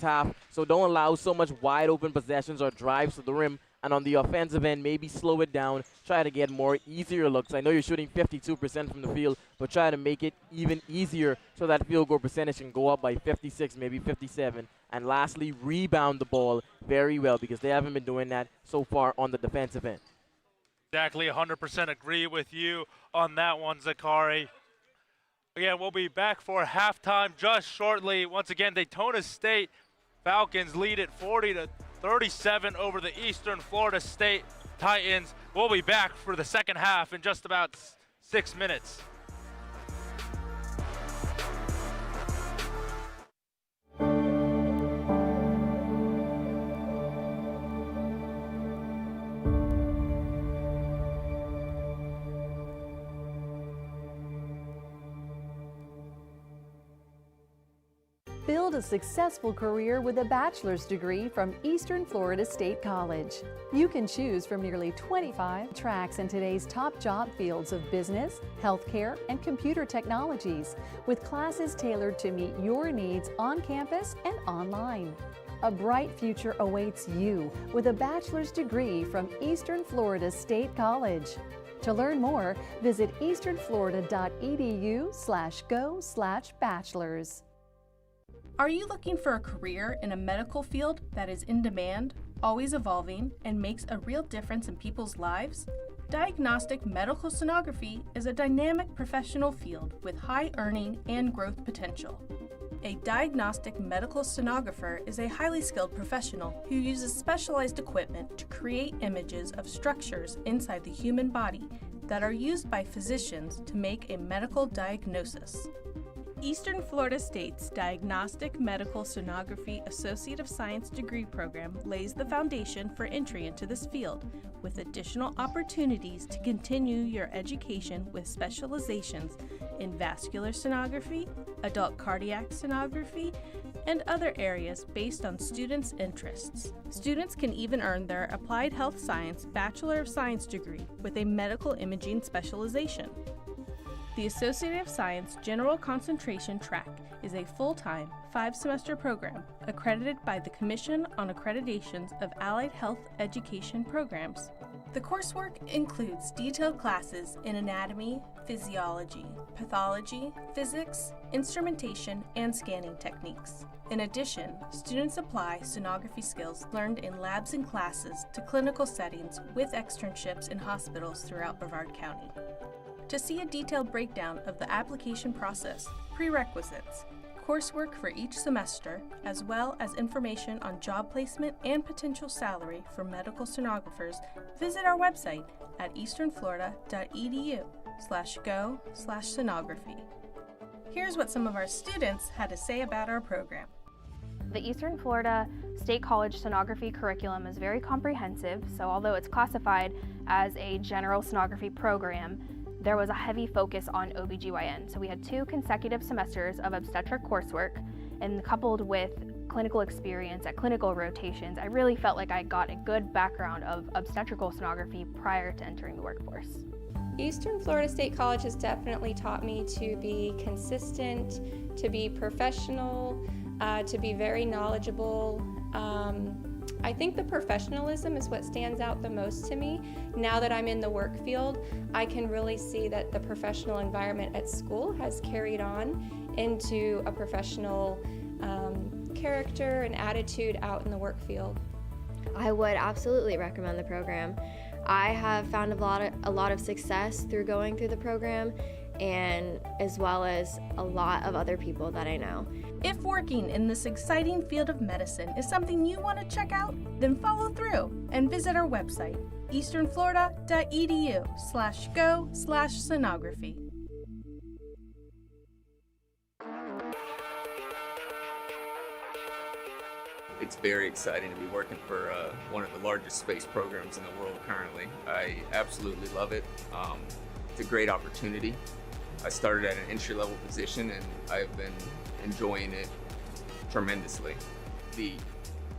half. So don't allow so much wide open possessions or drives to the rim. And on the offensive end, maybe slow it down, try to get more easier looks. I know you're shooting 52% from the field, but try to make it even easier so that field goal percentage can go up by 56, maybe 57. And lastly, rebound the ball very well because they haven't been doing that so far on the defensive end. Exactly, 100% agree with you on that one, Zakari. Again, we'll be back for halftime just shortly. Once again, Daytona State Falcons lead it 40-37 over the Eastern Florida State Titans. We'll be back for the second half in just about 6 minutes. Build a successful career with a bachelor's degree from Eastern Florida State College. You can choose from nearly 25 tracks in today's top job fields of business, healthcare, and computer technologies, with classes tailored to meet your needs on campus and online. A bright future awaits you with a bachelor's degree from Eastern Florida State College. To learn more, visit easternflorida.edu/go/bachelors. Are you looking for a career in a medical field that is in demand, always evolving, and makes a real difference in people's lives? Diagnostic medical sonography is a dynamic professional field with high earning and growth potential. A diagnostic medical sonographer is a highly skilled professional who uses specialized equipment to create images of structures inside the human body that are used by physicians to make a medical diagnosis. Eastern Florida State's Diagnostic Medical Sonography Associate of Science degree program lays the foundation for entry into this field, with additional opportunities to continue your education with specializations in vascular sonography, adult cardiac sonography, and other areas based on students' interests. Students can even earn their Applied Health Science Bachelor of Science degree with a medical imaging specialization. The Associate of Science General Concentration track is a full-time, 5-semester program accredited by the Commission on Accreditations of Allied Health Education Programs. The coursework includes detailed classes in anatomy, physiology, pathology, physics, instrumentation, and scanning techniques. In addition, students apply sonography skills learned in labs and classes to clinical settings with externships in hospitals throughout Brevard County. To see a detailed breakdown of the application process, prerequisites, coursework for each semester, as well as information on job placement and potential salary for medical sonographers, visit our website at easternflorida.edu/go/sonography. Here's what some of our students had to say about our program. The Eastern Florida State College sonography curriculum is very comprehensive, so although it's classified as a general sonography program, there was a heavy focus on OBGYN. So we had 2 consecutive semesters of obstetric coursework, and coupled with clinical experience at clinical rotations, I really felt like I got a good background of obstetrical sonography prior to entering the workforce. Eastern Florida State College has definitely taught me to be consistent, to be professional, to be very knowledgeable. I think the professionalism is what stands out the most to me. Now that I'm in the work field, I can really see that the professional environment at school has carried on into a professional character and attitude out in the work field. I would absolutely recommend the program. I have found a lot of success through going through the program, and as well as a lot of other people that I know. If working in this exciting field of medicine is something you want to check out, then follow through and visit our website, easternflorida.edu/go/sonography. It's very exciting to be working for one of the largest space programs in the world currently. I absolutely love it. It's a great opportunity. I started at an entry-level position and I've been enjoying it tremendously. The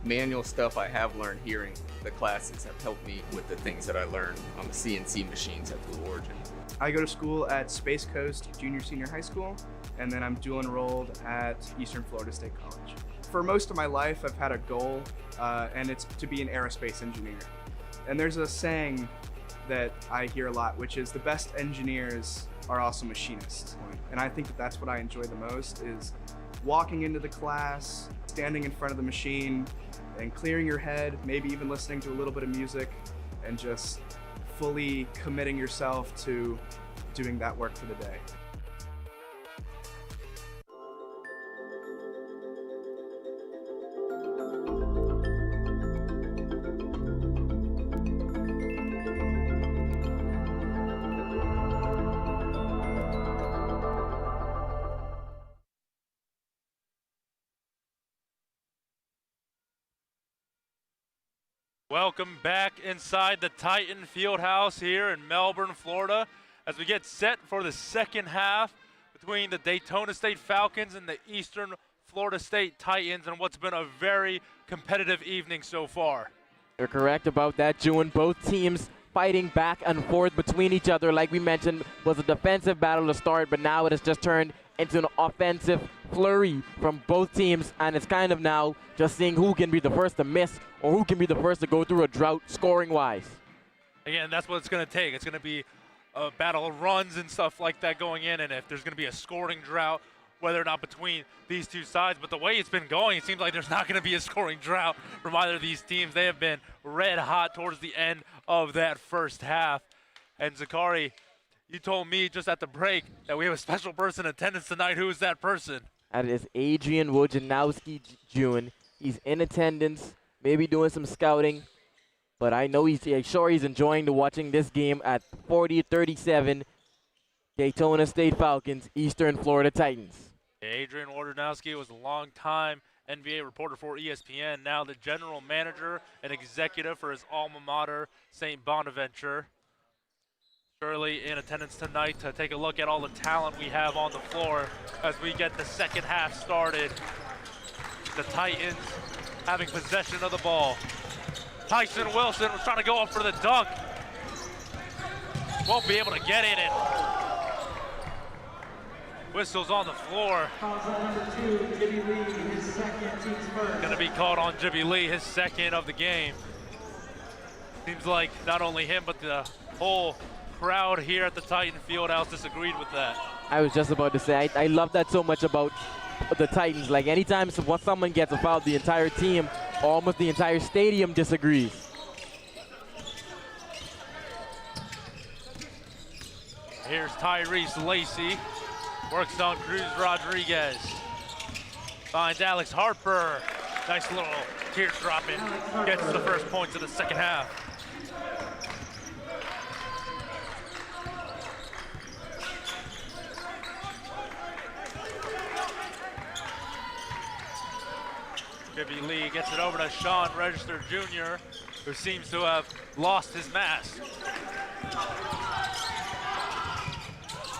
manual stuff I have learned here in the classes have helped me with the things that I learned on the CNC machines at Blue Origin. I go to school at Space Coast Junior-Senior High School, and then I'm dual enrolled at Eastern Florida State College. For most of my life, I've had a goal, and it's to be an aerospace engineer. And there's a saying that I hear a lot, which is the best engineers are also machinists. And I think that that's what I enjoy the most, is walking into the class, standing in front of the machine, and clearing your head, maybe even listening to a little bit of music, and just fully committing yourself to doing that work for the day. Welcome back inside the Titan Fieldhouse here in Melbourne, Florida, as we get set for the second half between the Daytona State Falcons and the Eastern Florida State Titans, and what's been a very competitive evening so far. You're correct about that, June. Both teams fighting back and forth between each other. Like we mentioned, was a defensive battle to start, but now it has just turned into an offensive flurry from both teams, and it's kind of now just seeing who can be the first to miss or who can be the first to go through a drought scoring-wise. Again, that's what it's going to take. It's going to be a battle of runs and stuff like that going in, and if there's going to be a scoring drought, whether or not between these two sides. But the way it's been going, it seems like there's not going to be a scoring drought from either of these teams. They have been red hot towards the end of that first half. And Zakari, you told me just at the break that we have a special person in attendance tonight. Who is that person? That is Adrian Wojnarowski June. He's in attendance, maybe doing some scouting, but I know he's enjoying watching this game at 40-37, Daytona State Falcons, Eastern Florida Titans. Adrian Wojnarowski was a long-time NBA reporter for ESPN, now the general manager and executive for his alma mater, St. Bonaventure. Surely in attendance tonight to take a look at all the talent we have on the floor as we get the second half started. The Titans having possession of the ball. Tyson Wilson was trying to go up for the dunk. Won't be able to get in it. Whistles on the floor. Gonna be called on Jibby Lee, his second of the game. Seems like not only him, but the whole crowd here at the Titan Fieldhouse disagreed with that. I was just about to say, I love that so much about the Titans. Like anytime someone gets a foul, the entire team, almost the entire stadium disagrees. Here's Tyrese Lacey, works on Cruz Rodriguez. Finds Alex Harper. Nice little teardrop and gets the first points of the second half. Jibby Lee gets it over to Sean Register Jr., who seems to have lost his mask.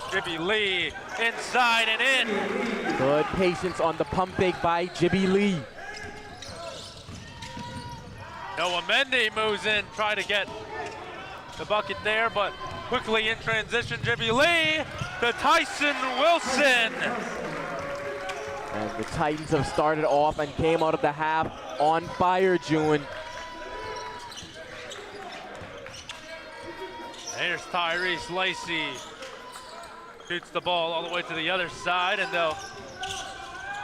Jibby Lee inside and in. Good patience on the pump fake by Jibby Lee. Noah Mendy moves in, try to get the bucket there, but quickly in transition, Jibby Lee to Tyson Wilson. And the Titans have started off and came out of the half on fire, June. Here's Tyrese Lacey. Shoots the ball all the way to the other side, and they'll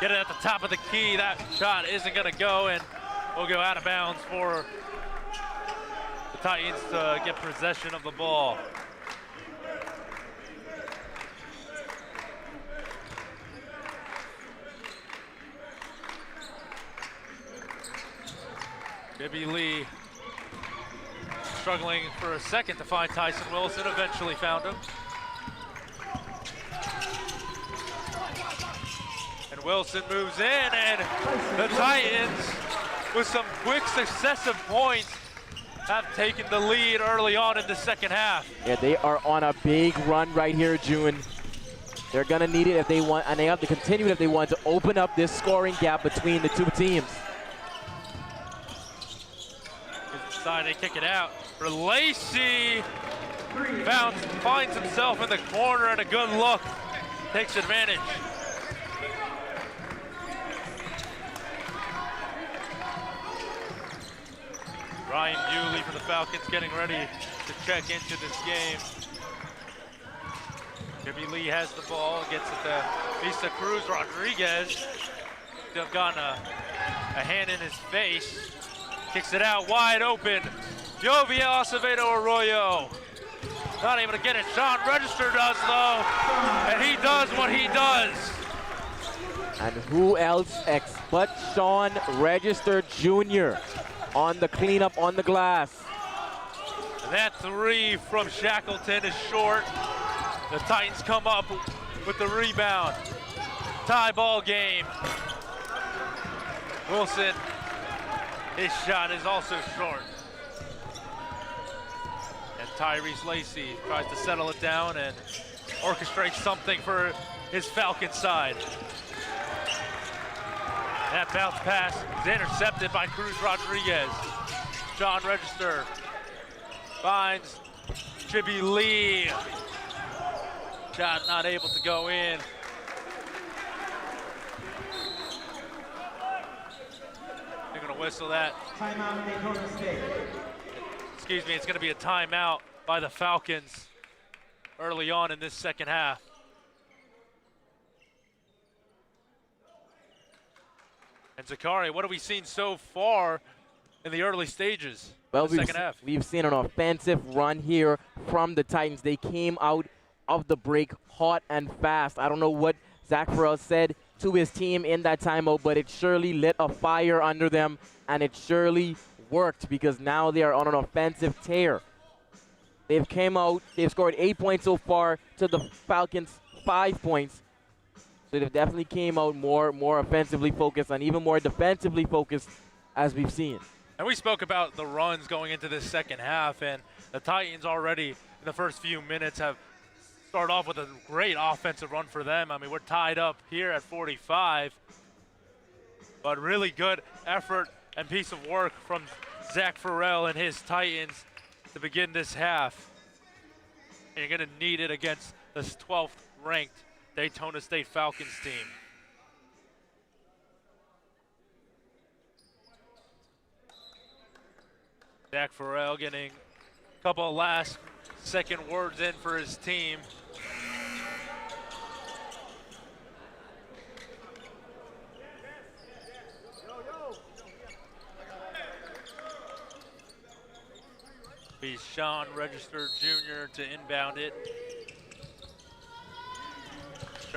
get it at the top of the key. That shot isn't going to go, and we'll go out of bounds for the Titans to get possession of the ball. Jibby Lee struggling for a second to find Tyson Wilson, eventually found him. And Wilson moves in, and the Titans, with some quick successive points, have taken the lead early on in the second half. Yeah, they are on a big run right here, June. They're gonna need it if they want, and they have to continue it if they want to open up this scoring gap between the two teams. Decided to kick it out for Lacey. Finds himself in the corner, and a good look. Takes advantage. Ryan Bewley for the Falcons getting ready to check into this game. Jimmy Lee has the ball, gets it to Vista Cruz Rodriguez. They've gotten a hand in his face. Kicks it out wide open. Joviel Acevedo Arroyo. Not able to get it. Sean Register does though. And he does what he does. And who else but Sean Register Jr. on the cleanup on the glass. That three from Shackleton is short. The Titans come up with the rebound. Tie ball game. Wilson, his shot is also short. And Tyrese Lacey tries to settle it down and orchestrate something for his Falcon side. That bounce pass is intercepted by Cruz Rodriguez. John Register finds Jibby Lee. Shot not able to go in. They're gonna whistle that. Timeout, Daytona State. Excuse me, it's gonna be a timeout by the Falcons early on in this second half. And Zakari, what have we seen so far in the early stages Well, of the second half? We've seen an offensive run here from the Titans. They came out of the break hot and fast. I don't know what Zach Farrell said to his team in that timeout, but it surely lit a fire under them, and it surely worked because now they are on an offensive tear. They've came out, they've scored 8 points so far to the Falcons 5 points. So they've definitely came out more offensively focused and even more defensively focused as we've seen. And we spoke about the runs going into this second half, and the Titans already in the first few minutes have started off with a great offensive run for them. I mean, we're tied up here at 45, but really good effort and piece of work from Zach Farrell and his Titans to begin this half. And you're gonna need it against the 12th ranked Daytona State Falcons team. Zach Farrell getting a couple of last second words in for his team. Be Sean Register Jr. to inbound it.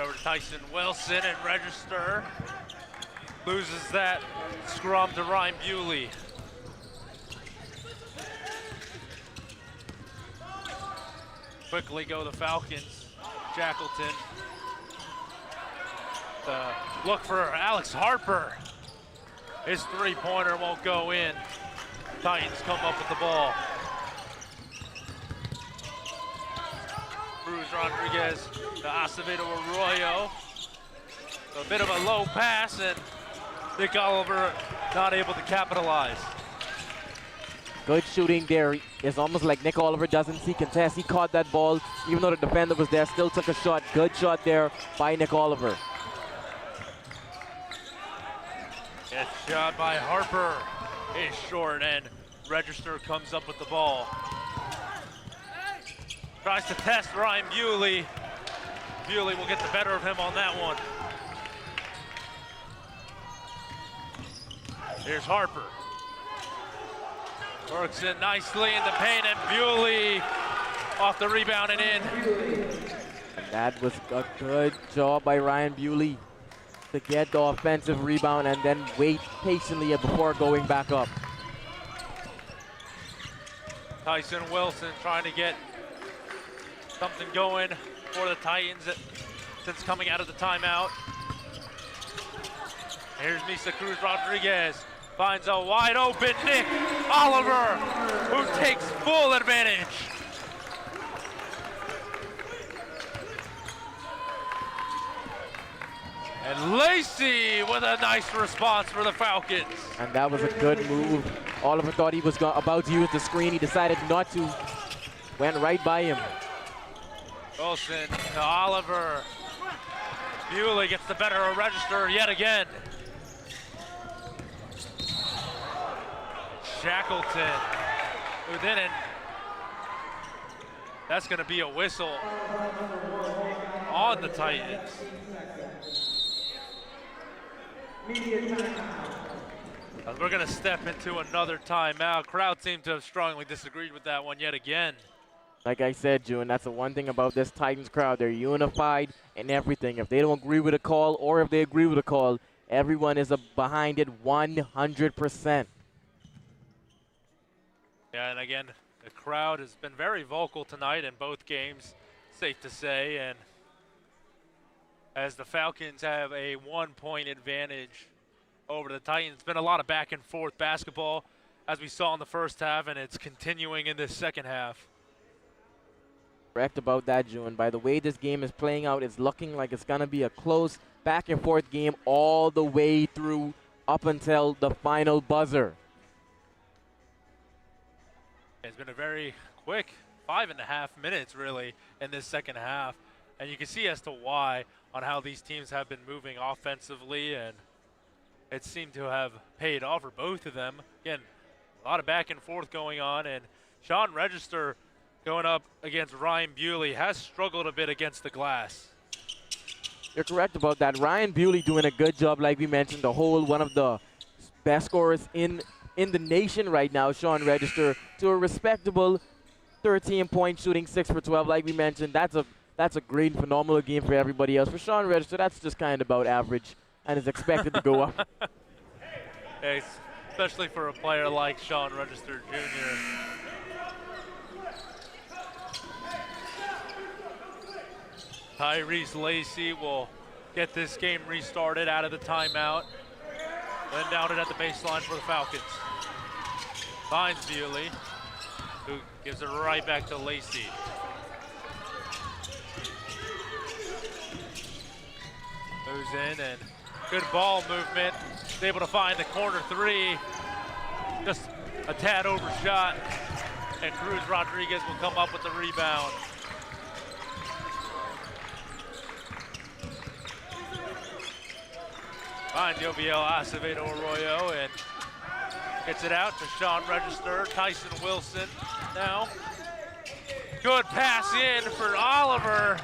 Over to Tyson Wilson, and Register loses that scrum to Ryan Bewley. Quickly go the Falcons. Shackleton. Look for Alex Harper. His three-pointer won't go in. Titans come up with the ball. Cruz Rodriguez to Acevedo Arroyo. A bit of a low pass, and Nick Oliver not able to capitalize. Good shooting there. It's almost like Nick Oliver doesn't see contest. He caught that ball, even though the defender was there, still took a shot. Good shot there by Nick Oliver. It's shot by Harper. Is short, and Register comes up with the ball. Tries to test Ryan Bewley. Bewley will get the better of him on that one. Here's Harper. Works it nicely in the paint, and Bewley off the rebound and in. And that was a good job by Ryan Bewley to get the offensive rebound and then wait patiently before going back up. Tyson Wilson trying to get something going for the Titans since coming out of the timeout. Here's Misa Cruz Rodriguez. Finds a wide open Nick Oliver, who takes full advantage. And Lacey with a nice response for the Falcons. And that was a good move. Oliver thought he was about to use the screen. He decided not to. Went right by him. Wilson to Oliver. Bewley gets the better of Register yet again. Shackleton, who didn't. That's going to be a whistle on the Titans. As we're going to step into another timeout. Crowd seemed to have strongly disagreed with that one yet again. Like I said, June, that's the one thing about this Titans crowd. They're unified in everything. If they don't agree with a call or if they agree with a call, everyone is behind it 100%. Yeah, and again, the crowd has been very vocal tonight in both games, safe to say. And as the Falcons have a 1-point advantage over the Titans, it's been a lot of back and forth basketball as we saw in the first half, and it's continuing in this second half. Correct about that, June. By the way this game is playing out, it's looking like it's going to be a close back and forth game all the way through up until the final buzzer. It's been a very quick 5.5 minutes, really, in this second half. And you can see as to why on how these teams have been moving offensively, and it seemed to have paid off for both of them. Again, a lot of back and forth going on, and Sean Register going up against Ryan Bewley has struggled a bit against the glass. You're correct about that. Ryan Bewley doing a good job, like we mentioned, one of the best scorers in the nation right now. Sean Register to a respectable 13-point shooting, 6 for 12, like we mentioned. That's a great, phenomenal game for everybody else. For Sean Register, that's just kind of about average and is expected to go up. Hey, especially for a player like Sean Register Jr. Tyrese Lacey will get this game restarted out of the timeout. Then down it at the baseline for the Falcons. Finds Bewley, who gives it right back to Lacey. Moves in and good ball movement. He's able to find the corner three. Just a tad overshot. And Cruz Rodriguez will come up with the rebound. Finds Joviel Acevedo Arroyo and gets it out to Sean Register. Tyson Wilson now. Good pass in for Oliver.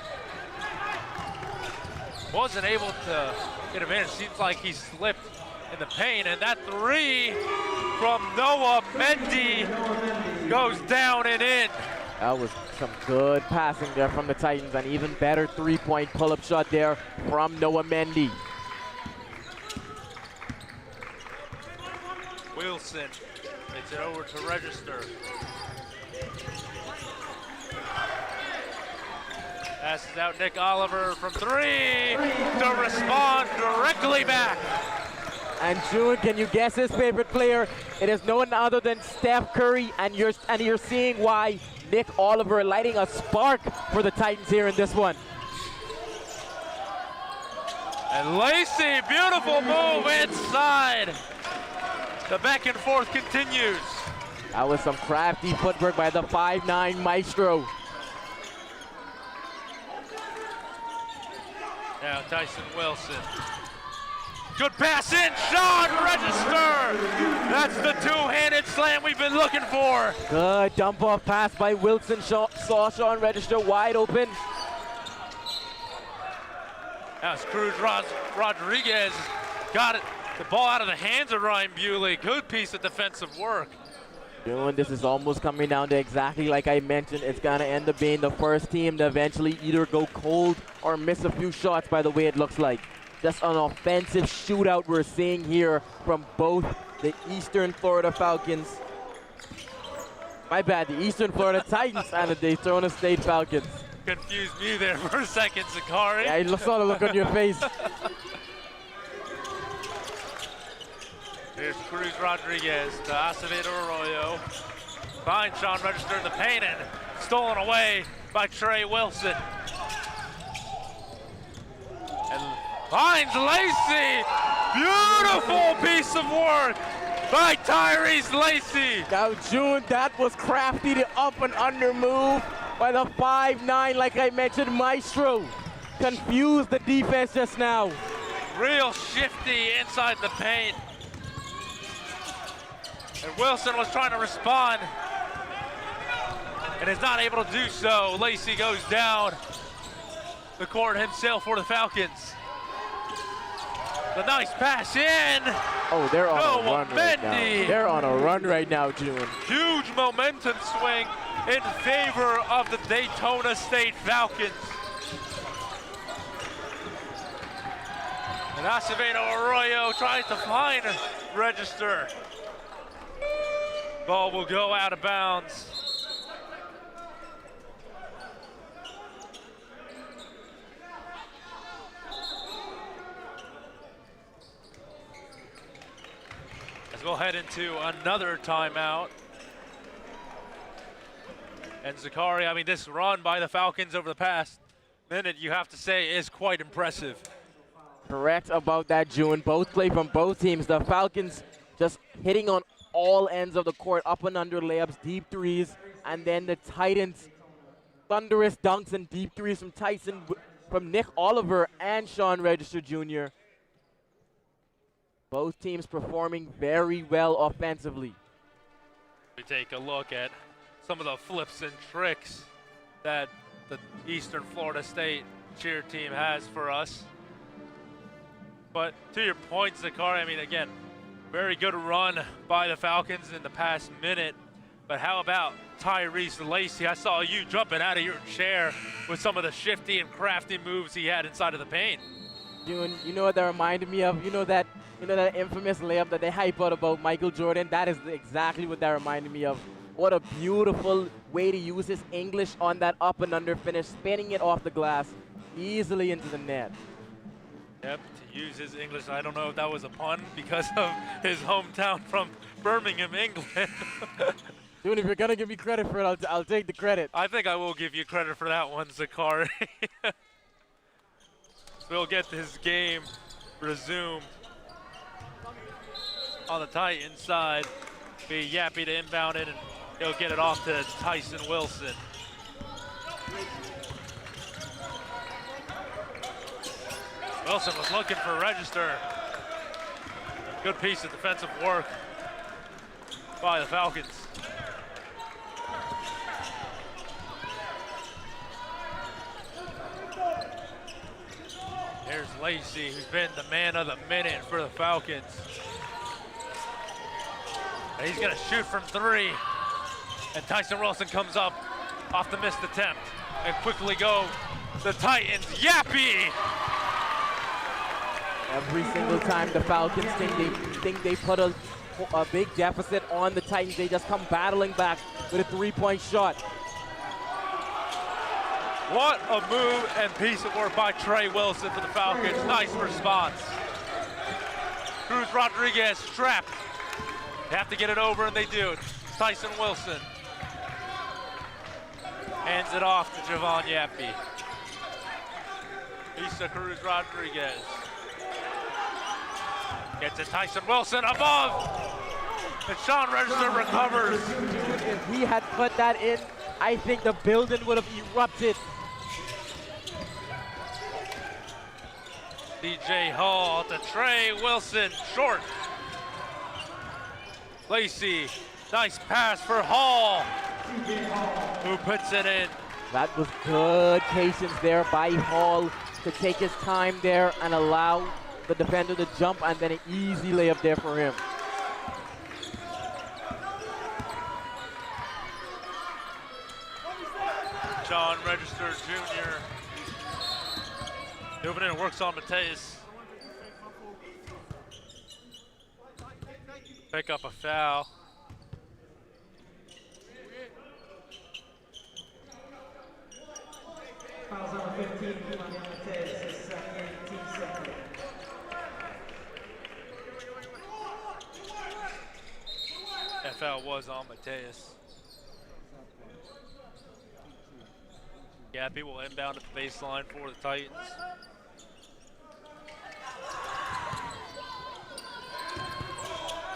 Wasn't able to get advantage. Seems like he slipped in the paint, and that three from Noah Mendy goes down and in. That was some good passing there from the Titans, and even better three-point pull-up shot there from Noah Mendy. Wilson takes it over to Register. Passes out Nick Oliver from three to respond directly back. And June, can you guess his favorite player? It is no one other than Steph Curry, and you're seeing why Nick Oliver lighting a spark for the Titans here in this one. And Lacey, beautiful move inside. The back and forth continues. That was some crafty footwork by the 5'9" Maestro. Now Tyson Wilson. Good pass in, Sean Register! That's the two-handed slam we've been looking for. Good dump-off pass by Wilson. Saw Sean Register wide open. Now it's Cruz Rodriguez. Got it. The ball out of the hands of Ryan Bewley. Good piece of defensive work. June, this is almost coming down to exactly like I mentioned. It's going to end up being the first team to eventually either go cold or miss a few shots by the way it looks like. Just an offensive shootout we're seeing here from both the Eastern Florida Falcons My bad, the Eastern Florida Titans and the Daytona State Falcons. Confused me there for a second, Zakari. Yeah, I saw the look on your face. Here's Cruz Rodriguez to Acevedo Arroyo. Finds Sean Register in the paint and stolen away by Trey Wilson. And finds Lacey. Beautiful piece of work by Tyrese Lacey. Now, June, that was crafty, the up and under move by the 5'9", like I mentioned, Maestro. Confused the defense just now. Real shifty inside the paint. And Wilson was trying to respond and is not able to do so. Lacey goes down the court himself for the Falcons. The nice pass in. Oh, they're on a run Mendy. right now. They're on a run right now, June. Huge momentum swing in favor of the Daytona State Falcons. And Acevedo Arroyo tries to find Register. Ball will go out of bounds. As we'll head into another timeout. And Zakari, I mean, this run by the Falcons over the past minute, you have to say, is quite impressive. Correct about that, June. Both play from both teams. The Falcons just hitting on all ends of the court, up and under layups, deep threes, and then the Titans, thunderous dunks and deep threes from Nick Oliver and Sean Register Jr. Both teams performing very well offensively. We take a look at some of the flips and tricks that the Eastern Florida State cheer team has for us. But to your point, Zakari, I mean, again, very good run by the Falcons in the past minute. But how about Tyrese Lacey? I saw you jumping out of your chair with some of the shifty and crafty moves he had inside of the paint. June, you know what that reminded me of? You know that infamous layup that they hype out about Michael Jordan? That is exactly what that reminded me of. What a beautiful way to use his English on that up and under finish, spinning it off the glass easily into the net. Yep, to use his English, I don't know if that was a pun because of his hometown from Birmingham, England. Dude, if you're going to give me credit for it, I'll take the credit. I think I will give you credit for that one, Zakari. We'll get this game resumed on the Titans side. Be Yappy to inbound it, and he'll get it off to Tyson Wilson. Wilson was looking for Register. Good piece of defensive work by the Falcons. Here's Lacey, who's been the man of the minute for the Falcons. And he's gonna shoot from three. And Tyson Wilson comes up off the missed attempt. And quickly go the Titans. Yappy! Every single time the Falcons think they put a big deficit on the Titans, they just come battling back with a three-point shot. What a move and piece of work by Trey Wilson for the Falcons. Nice response. Cruz Rodriguez trapped. They have to get it over, and they do. Tyson Wilson hands it off to Javon Yappy. Issa Cruz Rodriguez. Gets it, Tyson Wilson above. And Sean Register recovers. If we had put that in, I think the building would have erupted. DJ Hall to Trey Wilson, short. Lacey, nice pass for Hall, who puts it in. That was good patience there by Hall to take his time there and allow the defender to jump, and then an easy layup there for him. Sean Register Jr. moving in and works on Mateus. Pick up a foul. Fouls number 15, Emmanuel Mateus, his second, team second. That foul was on Mateus. Yappy will inbound at the baseline for the Titans.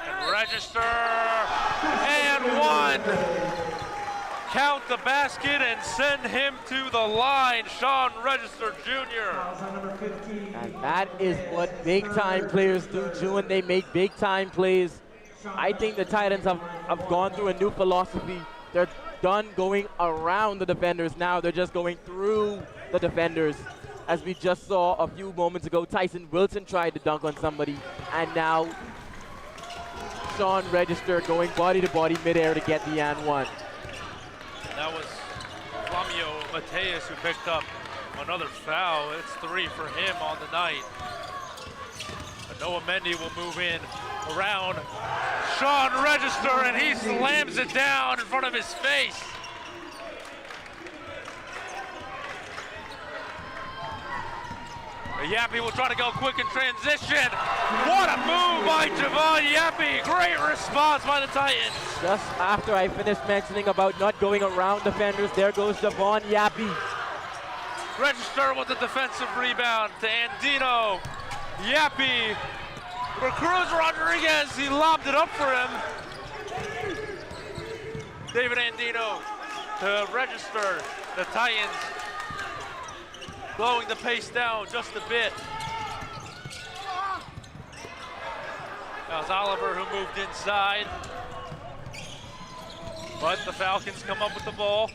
And register, and one. Count the basket and send him to the line, Sean Register Jr. And that is what big-time players do, June. They make big-time plays. I think the Titans have gone through a new philosophy. They're done going around the defenders now. They're just going through the defenders. As we just saw a few moments ago, Tyson Wilson tried to dunk on somebody, and now Sean Register going body-to-body midair to get the and one. That was Flamio Mateus who picked up another foul. It's 3 for him on the night. But Noah Mendy will move in around Sean Register, and he slams it down in front of his face. Yappy will try to go quick in transition. What a move by Javon Yappy. Great response by the Titans. Just after I finished mentioning about not going around defenders, there goes Javon Yappy. Register with the defensive rebound to Andino. Yappy for Cruz Rodriguez. He lobbed it up for him. David Andino to Register. The Titans slowing the pace down just a bit. That was Oliver who moved inside. But the Falcons come up with the ball.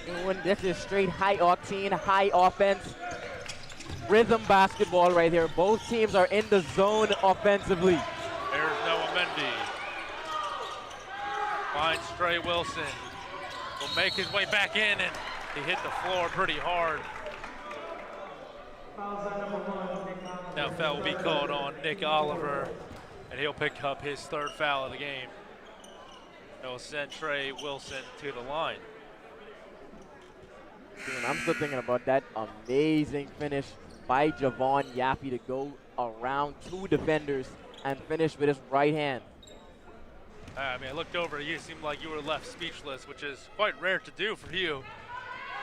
And this is straight high octane, high offense, rhythm basketball right here. Both teams are in the zone offensively. There's Noah Mendy. Finds Trey Wilson. Will make his way back in, and he hit the floor pretty hard. Now foul will be called on Nick Oliver, and he'll pick up his 3rd foul of the game. He'll send Trey Wilson to the line. And I'm still thinking about that amazing finish by Javon Yappy to go around 2 defenders and finish with his right hand. I mean, I looked over, you seemed like you were left speechless, which is quite rare to do for you.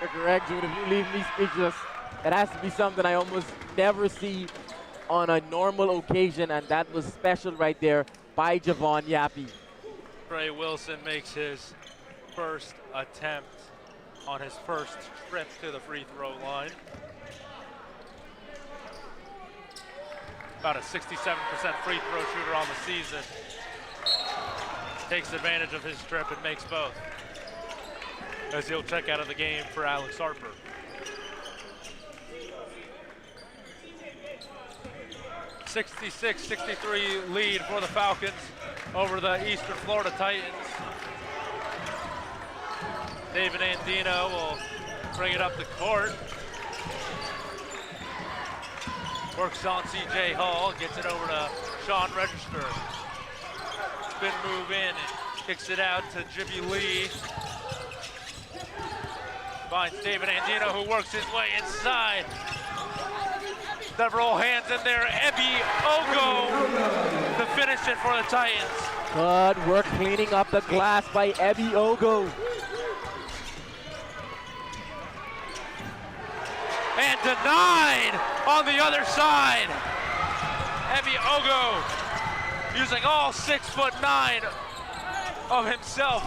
You're correct, Jude. If you leave me speechless, it has to be something I almost never see on a normal occasion, and that was special right there by Javon Yappy. Trey Wilson makes his first attempt on his first trip to the free throw line. About a 67% free throw shooter on the season. Takes advantage of his trip and makes both, as he'll check out of the game for Alex Harper. (66-63) lead for the Falcons over the Eastern Florida Titans. David Andino will bring it up the court. Works on C.J. Hall, gets it over to Sean Register. Spin move in, and kicks it out to Jimmy Lee. Finds David Andino, who works his way inside. Several hands in there. Ebi Ogo to finish it for the Titans. Good work cleaning up the glass by Ebi Ogo. And denied on the other side. Ebi Ogo using all 6'9" of himself.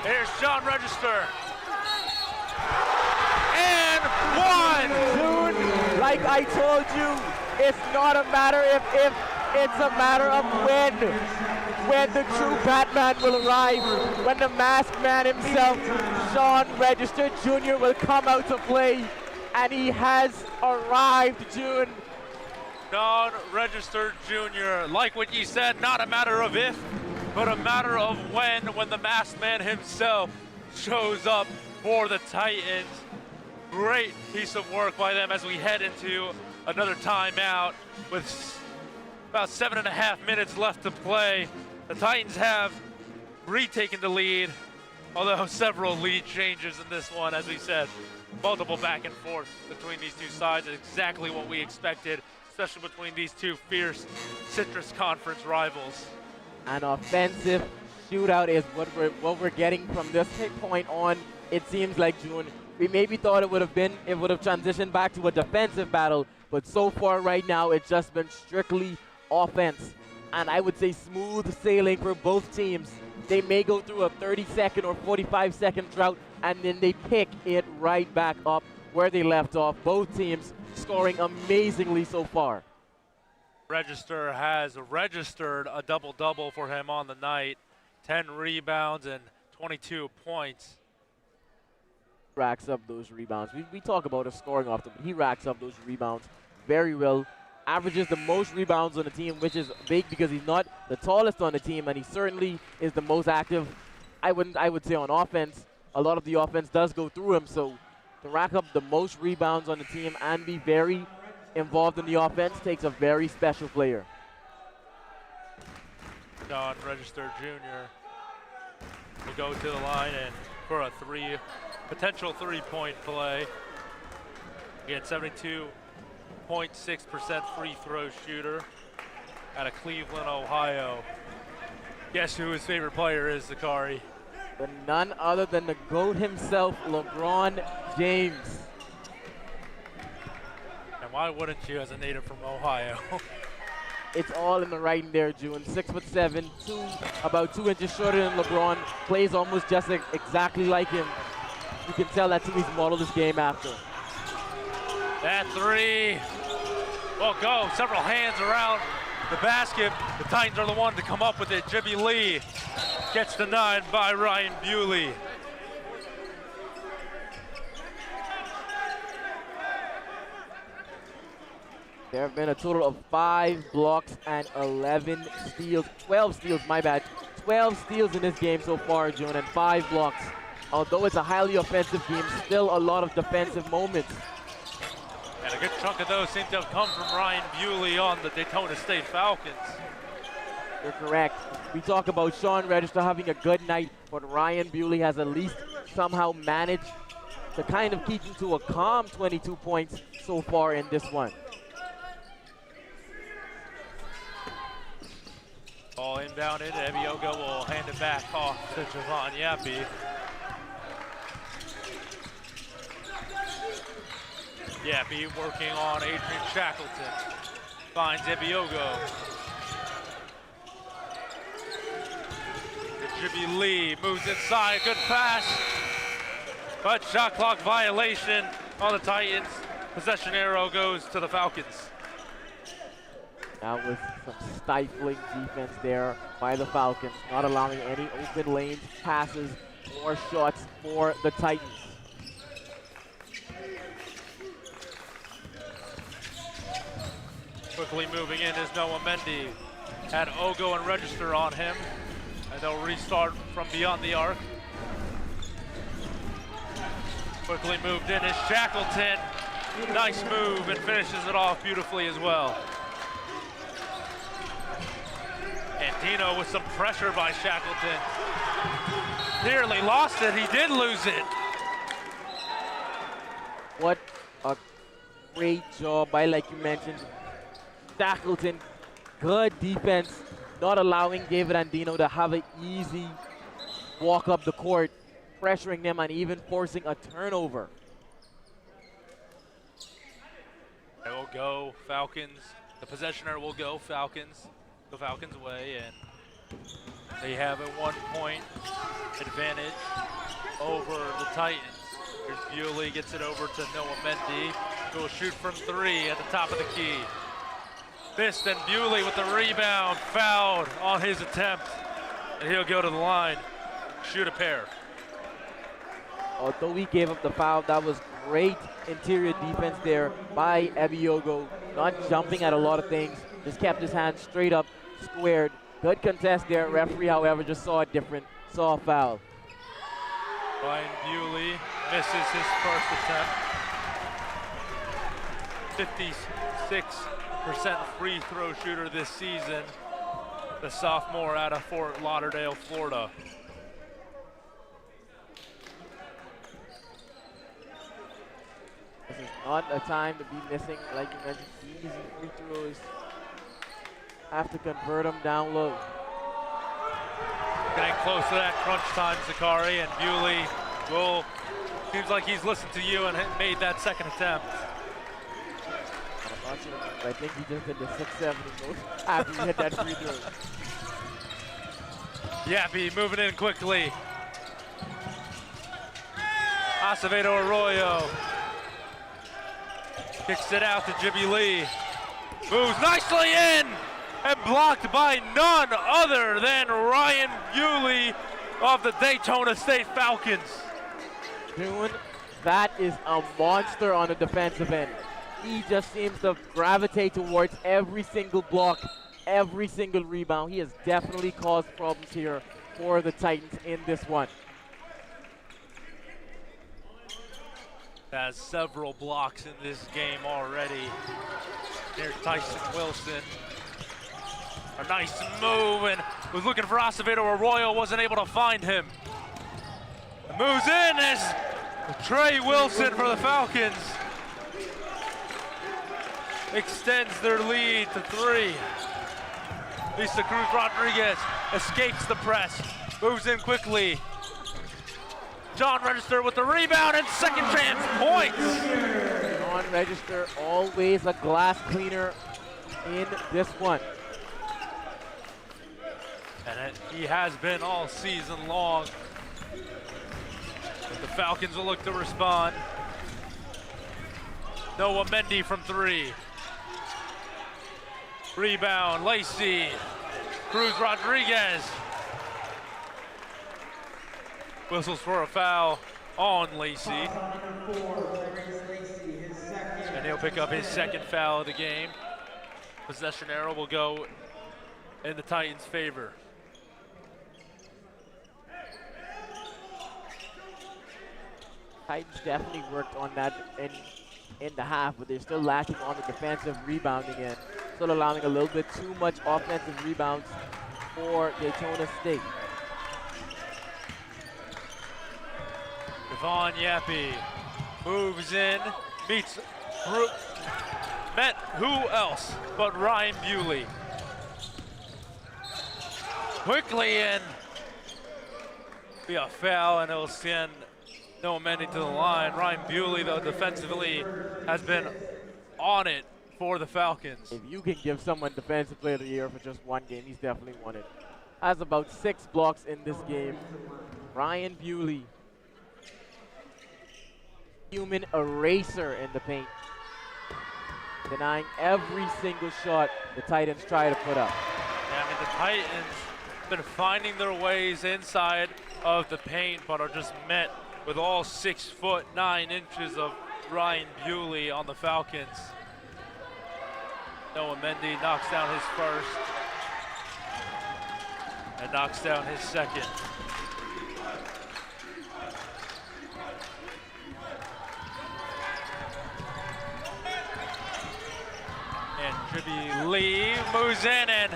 Here's Sean Register. And one! Dude, like I told you, it's not a matter if it's a matter of when the true Batman will arrive, when the masked man himself, Sean Register Jr. will come out to play, and he has arrived, June. Sean Register Jr., like what you said, not a matter of if, but a matter of when the masked man himself shows up for the Titans. Great piece of work by them as we head into another timeout with about 7.5 minutes left to play. The Titans have retaken the lead Although several lead changes in this one, as we said, multiple back and forth between these two sides, exactly what we expected, especially between these two fierce Citrus Conference rivals. An offensive shootout is what we're getting from this point on. It seems like, June, we maybe thought it would have transitioned back to a defensive battle, but so far right now it's just been strictly offense. And I would say smooth sailing for both teams. They may go through a 30-second or 45-second drought, and then they pick it right back up where they left off. Both teams scoring amazingly so far. Register has registered a double-double for him on the night. 10 rebounds and 22 points. Racks up those rebounds. We talk about his scoring often, but he racks up those rebounds very well. Averages the most rebounds on the team, which is big because he's not the tallest on the team, and he certainly is the most active. I would say on offense, a lot of the offense does go through him, so to rack up the most rebounds on the team and be very involved in the offense takes a very special player. John Register Jr. will go to the line and for a potential three-point play. Again, 72.6% free throw shooter out of Cleveland, Ohio. Guess who his favorite player is, Zachary? But none other than the GOAT himself, LeBron James. And why wouldn't you as a native from Ohio? It's all in the writing there, June. 6'7", about 2 inches shorter than LeBron. Plays almost just exactly like him. You can tell that he's modeled this game after. That three will go. Several hands around the basket. The Titans are the one to come up with it. Jimmy Lee gets denied by Ryan Bewley. There have been a total of 5 blocks and 11 steals. 12 steals, my bad. 12 steals in this game so far, June, and 5 blocks. Although it's a highly offensive game, still a lot of defensive moments. And a good chunk of those seem to have come from Ryan Bewley on the Daytona State Falcons. You're correct. We talk about Sean Register having a good night, but Ryan Bewley has at least somehow managed to kind of keep him to a calm 22 points so far in this one. Ball inbounded. Ebioga will hand it back off to Javon Yappy. Yappy working on Adrian Shackleton. Finds Ebiogo. Jimmy Lee moves inside. Good pass. But shot clock violation on the Titans. Possession arrow goes to the Falcons. That was some stifling defense there by the Falcons, not allowing any open lanes, passes, or shots for the Titans. Quickly moving in is Noah Mendy. Had Ogo and Register on him, and they'll restart from beyond the arc. Quickly moved in is Shackleton. Nice move and finishes it off beautifully as well. And Dino with some pressure by Shackleton. Nearly lost it. He did lose it. What a great job by, like you mentioned, Shackleton. Good defense, not allowing David Andino to have an easy walk up the court, pressuring them and even forcing a turnover. It will go Falcons. The possessioner will go Falcons. The Falcons way, and they have a 1-point advantage over the Titans. Here's Bewley, gets it over to Noah Mendy, who will shoot from 3 at the top of the key. Fist and Bewley with the rebound, fouled on his attempt, and he'll go to the line, shoot a pair. Although he gave up the foul, that was great interior defense there by Ebiogo, not jumping at a lot of things, just kept his hands straight up, squared. Good contest there. Referee, however, just saw it different, saw a foul. Ryan Bewley misses his first attempt. 56% free throw shooter this season. The sophomore out of Fort Lauderdale, Florida. is not a time to be missing, like you mentioned, easy free throws. Have to convert them down low. Getting close to that crunch time, Zakari, and Bewley will, seems like he's listened to you and made that second attempt. I'm not sure, but I think he just did the 670 most after he hit that free throw. Yappy moving in quickly. Acevedo Arroyo kicks it out to Jimmy Lee. Moves nicely in and blocked by none other than Ryan Bewley of the Daytona State Falcons. June, that is a monster on the defensive end. He just seems to gravitate towards every single block, every single rebound. He has definitely caused problems here for the Titans in this one. Has several blocks in this game already. Here's Tyson Wilson. A nice move, and was looking for Acevedo Arroyo, wasn't able to find him. Moves in as Trey Wilson for the Falcons extends their lead to 3. Lisa Cruz Rodriguez escapes the press, moves in quickly. John Register with the rebound and second chance points. John Register, always a glass cleaner in this one. And he has been all season long. But the Falcons will look to respond. Noah Mendy from 3. Rebound, Lacey. Cruz Rodriguez. Whistles for a foul on Lacey. And he'll pick up his second foul of the game. Possession arrow will go in the Titans' favor. Titans definitely worked on that in the half, but they're still lacking on the defensive rebounding end. Still allowing a little bit too much offensive rebounds for Daytona State. Devon Yappy moves in, met who else but Ryan Bewley. Quickly in, be a foul, and it'll send Noah Mendy to the line. Ryan Bewley, though, defensively has been on it for the Falcons. If you can give someone Defensive Player of the Year for just one game, he's definitely won it. Has about 6 blocks in this game. Ryan Bewley. Human eraser in the paint. Denying every single shot the Titans try to put up. Yeah, I mean, the Titans been finding their ways inside of the paint, but are just met with all 6'9" of Ryan Bewley on the Falcons. Noah Mendy knocks down his first and knocks down his second. And Jibby Lee moves in and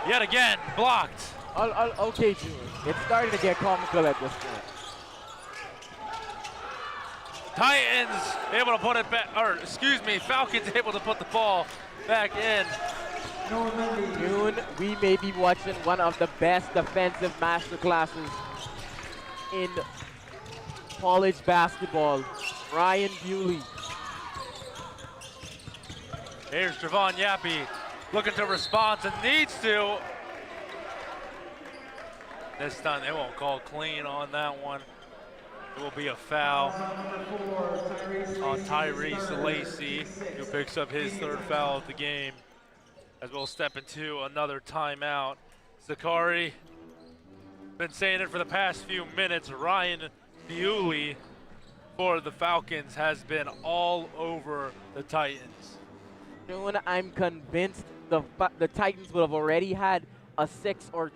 yet again blocked. Okay, June. It's starting to get comical at this point. Titans able to put it back, or excuse me, Falcons able to put the ball back in. June, we may be watching one of the best defensive masterclasses in college basketball. Ryan Bewley. Here's Javon Yappy looking to respond and needs to. This time they won't call clean on that one. It will be a foul on Tyrese Lacey, who picks up his third foul of the game, as we'll step into another timeout. Zakari, been saying it for the past few minutes, Ryan Bewley for the Falcons has been all over the Titans. June, I'm convinced the Titans would have already had a 6 or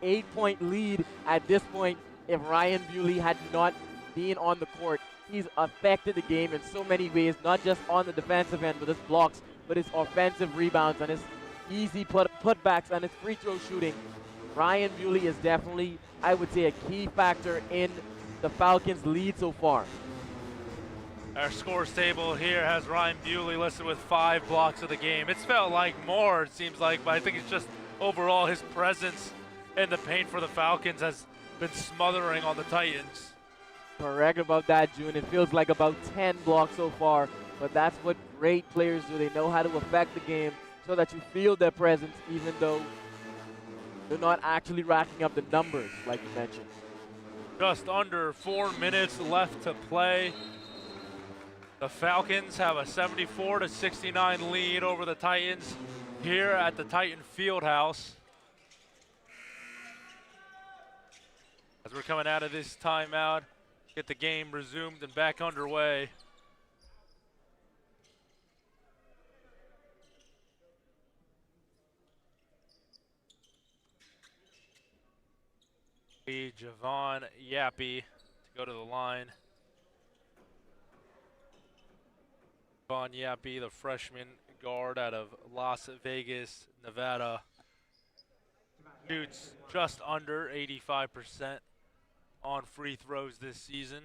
8 point lead at this point if Ryan Bewley had not been on the court. He's affected the game in so many ways, not just on the defensive end with his blocks, but his offensive rebounds and his easy putbacks and his free throw shooting. Ryan Bewley is definitely, I would say, a key factor in the Falcons' lead so far. Our scores table here has Ryan Bewley listed with 5 blocks of the game. It's felt like more, it seems like, but I think it's just overall his presence in the paint for the Falcons has been smothering on the Titans. Correct about that, June. It feels like about 10 blocks so far, but that's what great players do. They know how to affect the game so that you feel their presence even though they're not actually racking up the numbers, like you mentioned. Just under 4 minutes left to play. The Falcons have a 74-69 lead over the Titans here at the Titan Fieldhouse. As we're coming out of this timeout, get the game resumed and back underway. Javon Yappy to go to the line. Javon Yappy, the freshman guard out of Las Vegas, Nevada. Shoots just under 85% on free throws this season.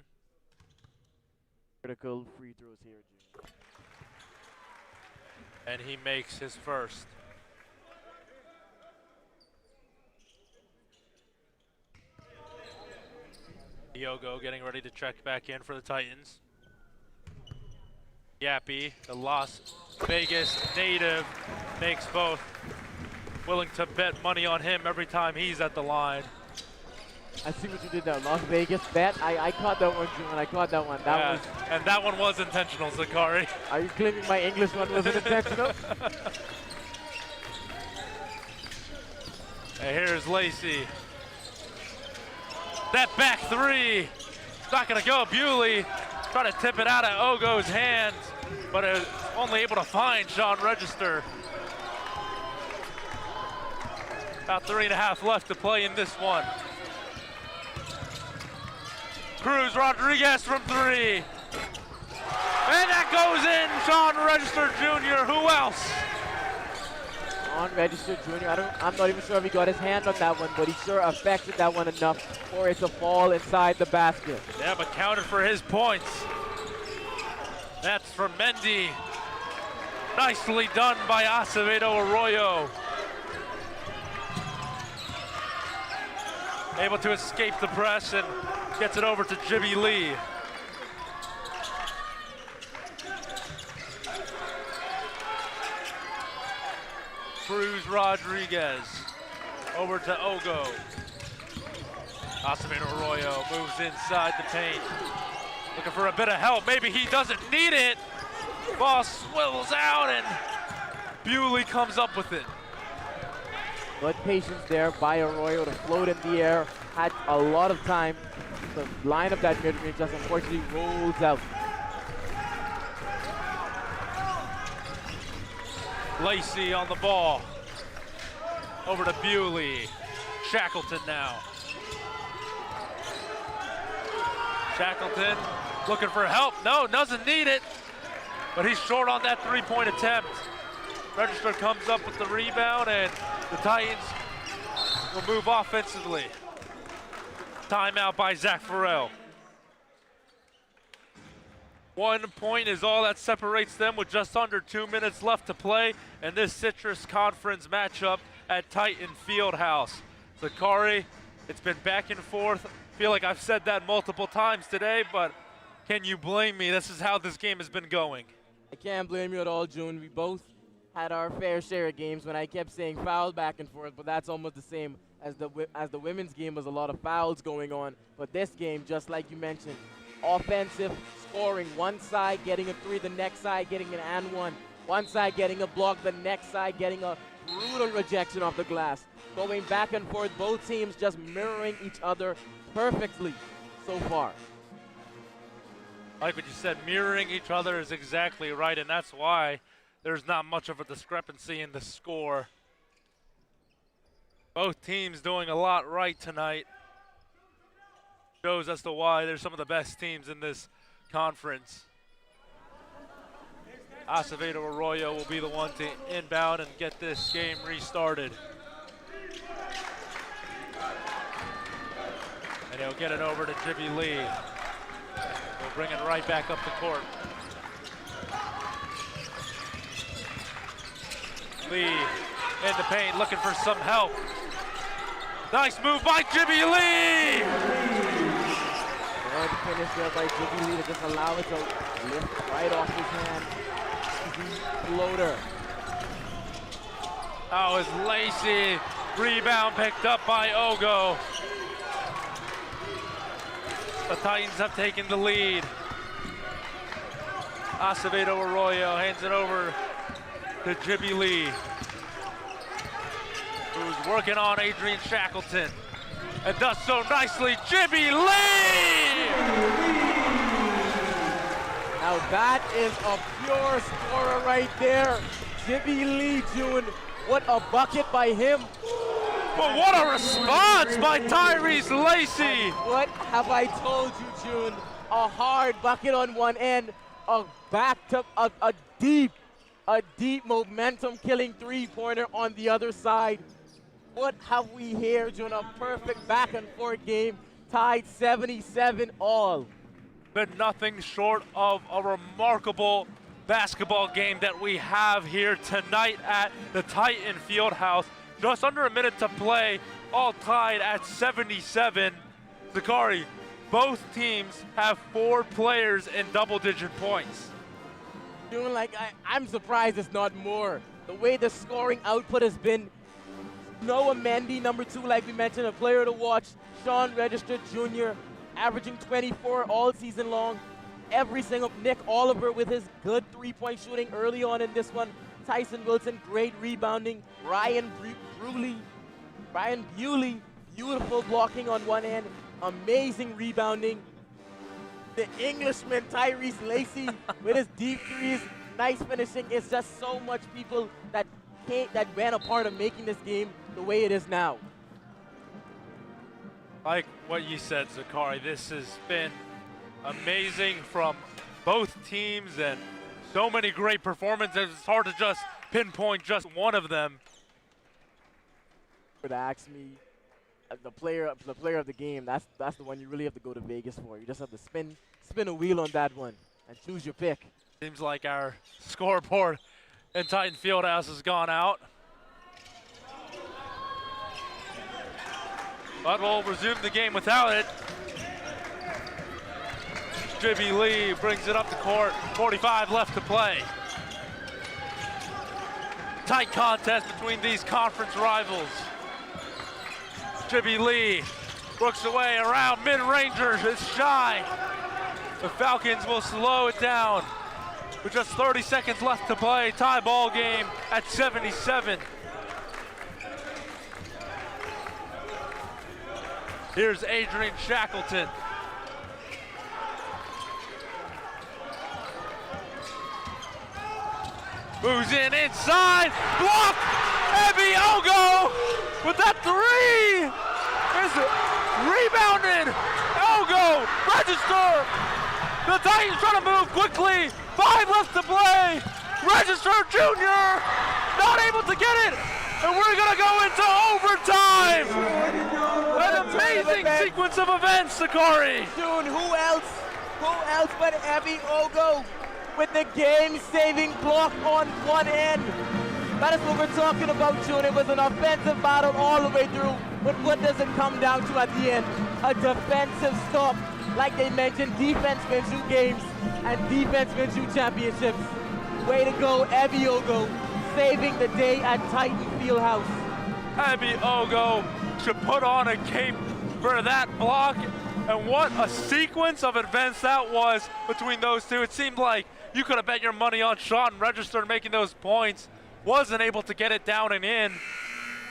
Critical free throws here, June. And he makes his first. Diogo getting ready to check back in for the Titans. Yappy, the Las Vegas native, makes both. Willing to bet money on him every time he's at the line. I see what you did there. Las Vegas bet. I caught that one, June. I caught that one. That was, and that one was intentional, Zakari. Are you claiming my English one wasn't intentional? And here's Lacey. That back three. Not going to go. Bewley trying to tip it out of Ogo's hands, but is only able to find Sean Register. About 3.5 left to play in this one. Cruz Rodriguez from 3. And that goes in, Sean Register Jr. Who else? Sean Register Jr. I'm not even sure if he got his hand on that one, but he sure affected that one enough for it to fall inside the basket. Yeah, but counted for his points. That's from Mendy. Nicely done by Acevedo Arroyo. Able to escape the press and gets it over to Jimmy Lee. Cruz Rodriguez over to Ogo. Acevedo Arroyo moves inside the paint. Looking for a bit of help. Maybe he doesn't need it. Ball swivels out and Bewley comes up with it. Good patience there by Arroyo to float in the air. Had a lot of time to line up that mid-range, just unfortunately rolls out. Lacey on the ball. Over to Bewley. Shackleton now. Shackleton looking for help. No, doesn't need it. But he's short on that three-point attempt. Register comes up with the rebound and the Titans will move offensively. Timeout by Zach Farrell. 1 point is all that separates them with just under 2 minutes left to play in this Citrus Conference matchup at Titan Fieldhouse. Zakari, it's been back and forth. Feel like I've said that multiple times today, but can you blame me? This is how this game has been going. I can't blame you at all, June. We both had our fair share of games when I kept saying foul back and forth, but that's almost the same as the women's game. Was a lot of fouls going on. But this game, just like you mentioned, offensive, scoring, one side getting a three, the next side getting an and one side getting a block, the next side getting a brutal rejection off the glass. Going back and forth, both teams just mirroring each other perfectly so far. Like what you said, mirroring each other is exactly right, and that's why there's not much of a discrepancy in the score. Both teams doing a lot right tonight. Shows as to why they're some of the best teams in this conference. Acevedo Arroyo will be the one to inbound and get this game restarted. And he'll get it over to Jimmy Lee. They'll bring it right back up the court. Lee in the paint, looking for some help. Nice move by Jimmy Lee! Good finish there by Jimmy Lee to just allow it to lift right off his hand. Easy floater. Oh, it's Lacey. Rebound picked up by Ogo. The Titans have taken the lead. Acevedo Arroyo hands it over to Jimmy Lee, who's working on Adrian Shackleton, and does so nicely. Jimmy Lee! Now that is a pure scorer right there. Jimmy Lee, June. What a bucket by him. But what a response by Tyrese Lacey. What have I told you, June? A hard bucket on one end, a deep momentum-killing three-pointer on the other side. What have we here, June? A perfect back-and-forth game, tied 77 all. But nothing short of a remarkable basketball game that we have here tonight at the Titan Fieldhouse. Just under a minute to play, all tied at 77. Zakari, both teams have 4 players in double-digit points. Doing like I'm surprised it's not more. The way the scoring output has been. Noah Mendy, number 2, like we mentioned, a player to watch. Sean Register Jr., averaging 24 all season long. Every single Nick Oliver with his good three-point shooting early on in this one. Tyson Wilson, great rebounding. Ryan Bewley, beautiful blocking on one end. Amazing rebounding. The Englishman, Tyrese Lacey, with his deep threes, nice finishing. It's just so much people that ran a part of making this game the way it is now. Like what you said, Zakari, this has been amazing from both teams and so many great performances. It's hard to just pinpoint just one of them. Would ask me the player of the game, that's the one you really have to go to Vegas for. You just have to spin a wheel on that one and choose your pick. Seems like our scoreboard in Titan Fieldhouse has gone out. But we'll resume the game without it. Jimmy Lee brings it up the court. 45 left to play. Tight contest between these conference rivals. Jimmy Lee works away around mid-rangers. It's shy. The Falcons will slow it down with just 30 seconds left to play. Tie ball game at 77. Here's Adrian Shackleton. Moves in inside, block, Ebi Ogo with that 3. Is rebounded, Ogo, register. The Titans trying to move quickly, 5 left to play. Register Jr. not able to get it, and we're gonna go into overtime. An amazing sequence of events, Zakari. Dude, who else but Ebi Ogo with the game-saving block on one end. That is what we're talking about, June. It was an offensive battle all the way through, but what does it come down to at the end? A defensive stop. Like they mentioned, defense wins you games, and defense wins you championships. Way to go, Ebi Ogo, saving the day at Titan Fieldhouse. Ebi Ogo should put on a cape for that block, and what a sequence of events that was between those two. It seemed like you could have bet your money on Sean Register making those points. Wasn't able to get it down and in.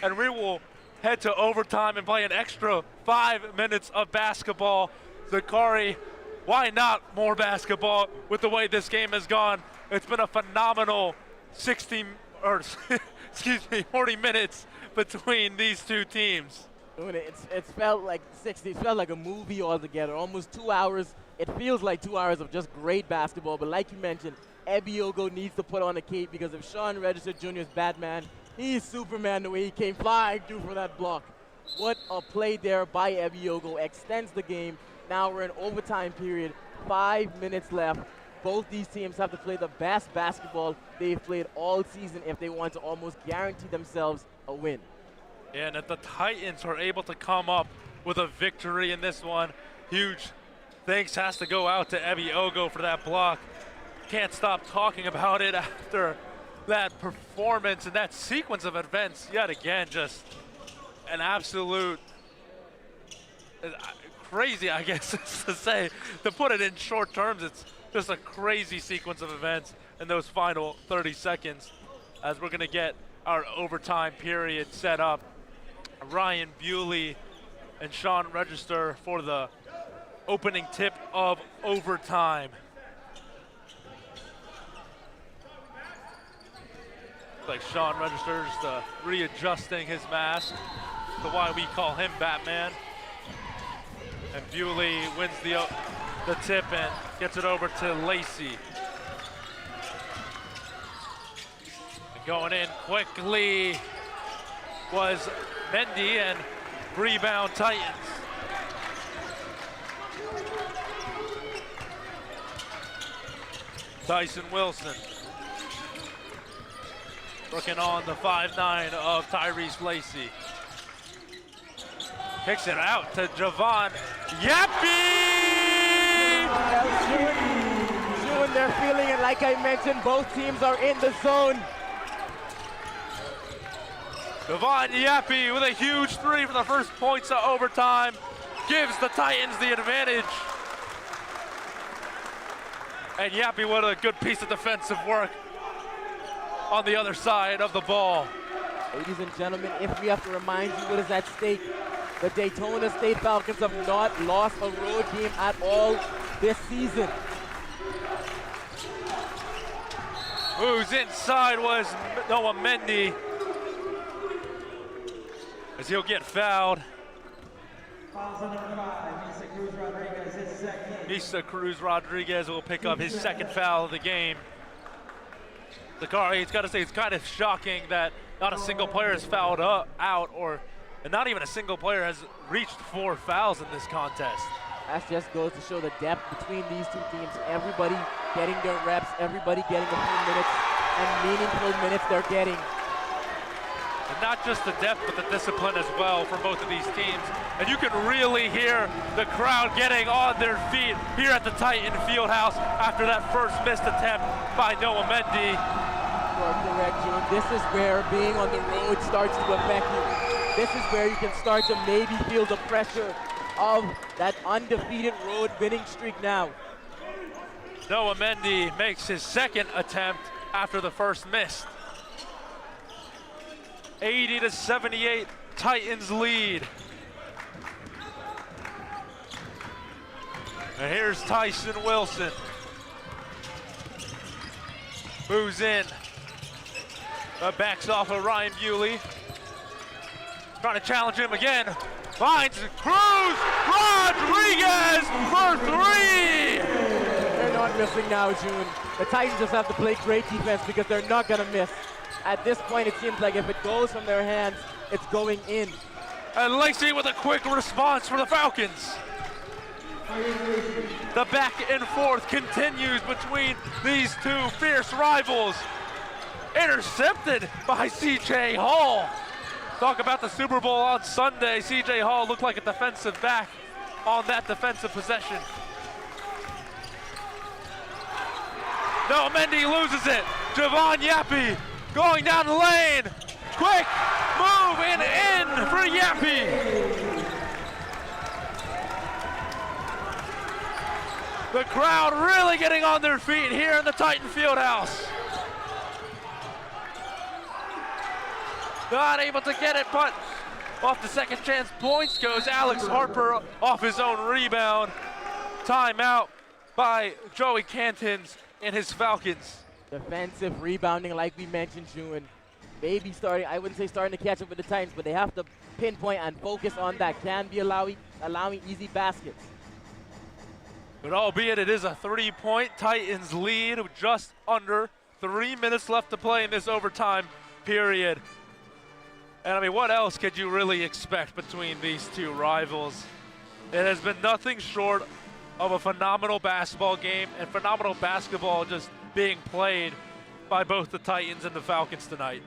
And we will head to overtime and play an extra 5 minutes of basketball. Zakari, why not more basketball with the way this game has gone? It's been a phenomenal 40 minutes between these two teams. It's felt like 60, it felt like a movie altogether, almost 2 hours. It feels like 2 hours of just great basketball, but like you mentioned, Ebi Ogo needs to put on a cape because if Sean Register Jr. is Batman, he's Superman the way he came flying through for that block. What a play there by Ebi Ogo, extends the game. Now we're in overtime period, 5 minutes left. Both these teams have to play the best basketball they've played all season if they want to almost guarantee themselves a win. And if the Titans are able to come up with a victory in this one, huge thanks has to go out to Ebi Ogo for that block. Can't stop talking about it after that performance and that sequence of events. Yet again, just an absolute crazy, I guess to say. To put it in short terms, it's just a crazy sequence of events in those final 30 seconds as we're going to get our overtime period set up. Ryan Bewley and Sean Register for the opening tip of overtime. Like Sean Register's readjusting his mask to why we call him Batman. And Bewley wins the tip and gets it over to Lacey. And going in quickly was Mendy, and rebound Titans. Tyson Wilson working on the 5'9" of Tyrese Lacey. Kicks it out to Javon Yappy! June, they're feeling it. Like I mentioned, both teams are in the zone. Javon Yappy with a huge three for the first points of overtime. Gives the Titans the advantage. And Yappy with a good piece of defensive work on the other side of the ball. Ladies and gentlemen, if we have to remind you what is at stake, the Daytona State Falcons have not lost a road game at all this season. Who's inside was Noah Mendy, as he'll get fouled. Fouls on number 5, Misa Cruz Rodriguez, his second. Misa Cruz Rodriguez will pick up his second foul of the game. Zakari, it's got to say, it's kind of shocking that not a single player has fouled out, and not even a single player has reached 4 fouls in this contest. That just goes to show the depth between these two teams. Everybody getting their reps, everybody getting a few minutes, and meaningful minutes they're getting. And not just the depth, but the discipline as well for both of these teams. And you can really hear the crowd getting on their feet here at the Titan Fieldhouse after that first missed attempt by Noah Mendy. You are correct, June. This is where being on the road starts to affect you. This is where you can start to maybe feel the pressure of that undefeated road winning streak now. Noah Mendy makes his second attempt after the first miss. 80-78, Titans lead. And here's Tyson Wilson. Moves in. Backs off of Ryan Bewley. Trying to challenge him again. Finds Cruz Rodriguez for 3! They're not missing now, June. The Titans just have to play great defense because they're not going to miss. At this point, it seems like if it goes from their hands, it's going in. And Lacey with a quick response for the Falcons. The back and forth continues between these two fierce rivals. Intercepted by C.J. Hall. Talk about the Super Bowl on Sunday. C.J. Hall looked like a defensive back on that defensive possession. No, Mendy loses it. Javon Yappy going down the lane. Quick move and in for Yappy. The crowd really getting on their feet here in the Titan Fieldhouse. Not able to get it, but off the second chance points goes Alex Harper off his own rebound. Timeout by Joey Cantons and his Falcons. Defensive rebounding, like we mentioned, June. Maybe starting, I wouldn't say starting to catch up with the Titans, but they have to pinpoint and focus on that. Can be allowing easy baskets. But albeit it is a 3-point Titans lead with just under 3 minutes left to play in this overtime period. And I mean, what else could you really expect between these two rivals? It has been nothing short of a phenomenal basketball game and phenomenal basketball just being played by both the Titans and the Falcons tonight.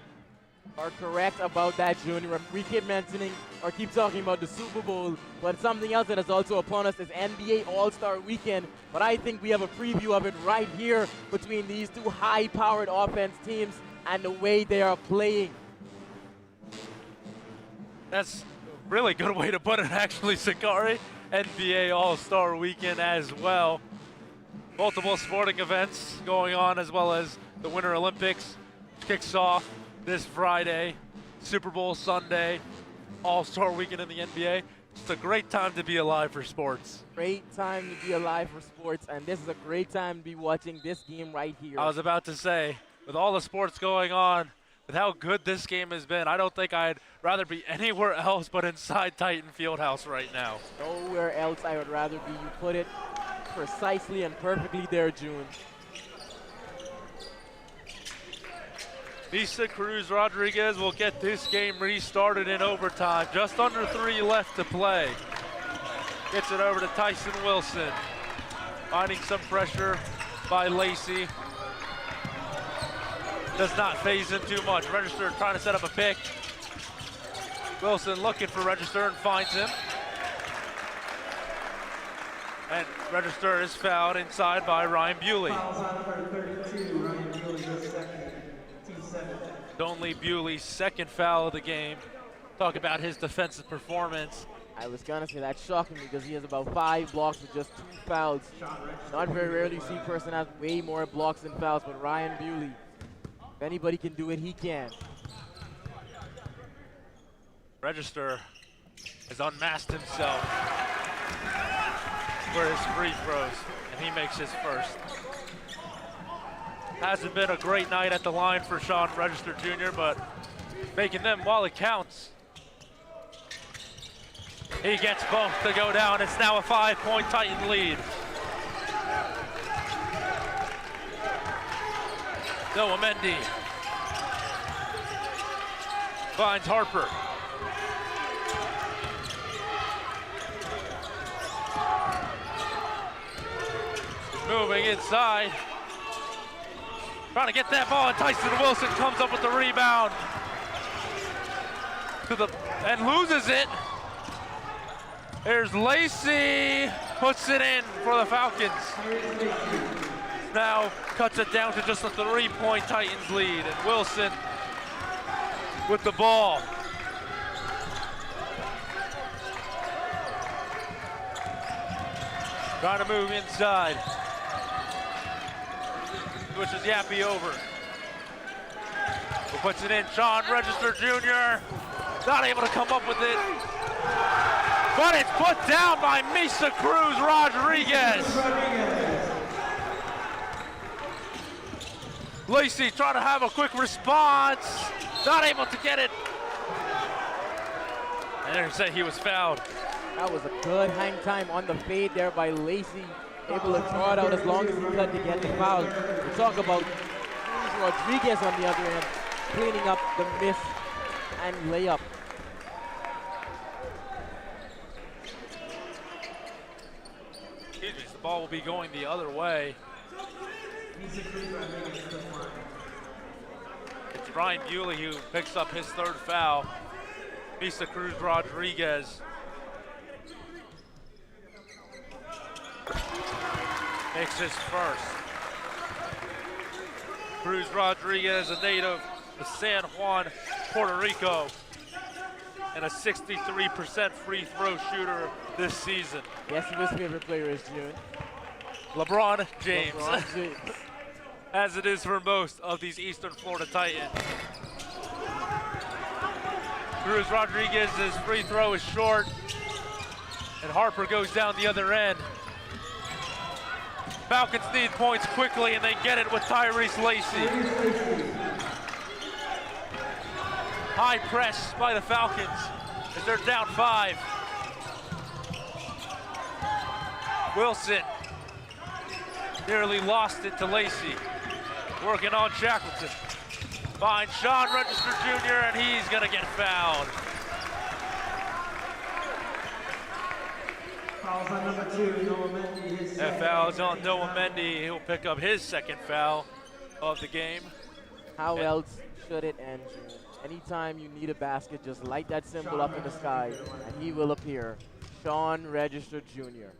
Are correct about that, Junior. We keep mentioning or keep talking about the Super Bowl, but something else that is also upon us is NBA All-Star Weekend. But I think we have a preview of it right here between these two high-powered offense teams and the way they are playing. That's a really good way to put it, actually, Sakari. NBA All-Star Weekend as well. Multiple sporting events going on, as well as the Winter Olympics kicks off this Friday, Super Bowl Sunday, All-Star Weekend in the NBA. It's a great time to be alive for sports. Great time to be alive for sports, and this is a great time to be watching this game right here. I was about to say, with all the sports going on, with how good this game has been, I don't think I'd rather be anywhere else but inside Titan Fieldhouse right now. Nowhere else I would rather be. You put it precisely and perfectly there, June. Misa Cruz Rodriguez will get this game restarted in overtime. Just under 3 left to play. Gets it over to Tyson Wilson. Finding some pressure by Lacey. Does not phase him too much. Register trying to set up a pick. Wilson looking for Register and finds him. And Register is fouled inside by Ryan Bewley. Fouls on number 32, Ryan Bewley, his second. Only Bewley's second foul of the game. Talk about his defensive performance. I was gonna say that's shocking because he has about 5 blocks with just 2 fouls. Not very rarely see a person have way more blocks than fouls, but Ryan Bewley, if anybody can do it, he can. Register has unmasked himself for his free throws, and he makes his first. Hasn't been a great night at the line for Sean Register Jr., but making them while it counts. He gets both to go down. It's now a 5-point Titan lead. Noah Mendy finds Harper. Moving inside. Trying to get that ball, and Tyson Wilson comes up with the rebound. And loses it. There's Lacey, puts it in for the Falcons. Now cuts it down to just a 3-point Titans lead, and Wilson with the ball. Trying to move inside. Switches Yappy over. Who puts it in? Sean Register Jr. Not able to come up with it. But it's put down by Misa Cruz Rodriguez. Lacey trying to have a quick response. Not able to get it. And they say he was fouled. That was a good hang time on the fade there by Lacey. Able to draw it out as long as he could to get the foul. We talk about Cruz Rodriguez on the other end, cleaning up the miss and layup. Excuse me, the ball will be going the other way. It's Ryan Bewley who picks up his 3rd foul. Misa Cruz Rodriguez makes his first. Cruz Rodriguez, a native of San Juan, Puerto Rico, and a 63% free throw shooter this season. Yes, his favorite player is June. LeBron James. LeBron James. As it is for most of these Eastern Florida Titans. Cruz Rodriguez's free throw is short, and Harper goes down the other end. Falcons need points quickly, and they get it with Tyrese Lacey. High press by the Falcons as they're down 5. Wilson nearly lost it to Lacey. Working on Shackleton. Finds Sean Register Jr., and he's gonna get fouled. Fouls on number 2, Noah Mendy, his That second. foul's on Noah Mendy. He'll pick up his second foul of the game. How else should it end? Anytime you need a basket, just light that symbol up in the sky, and he will appear. Sean Register Jr.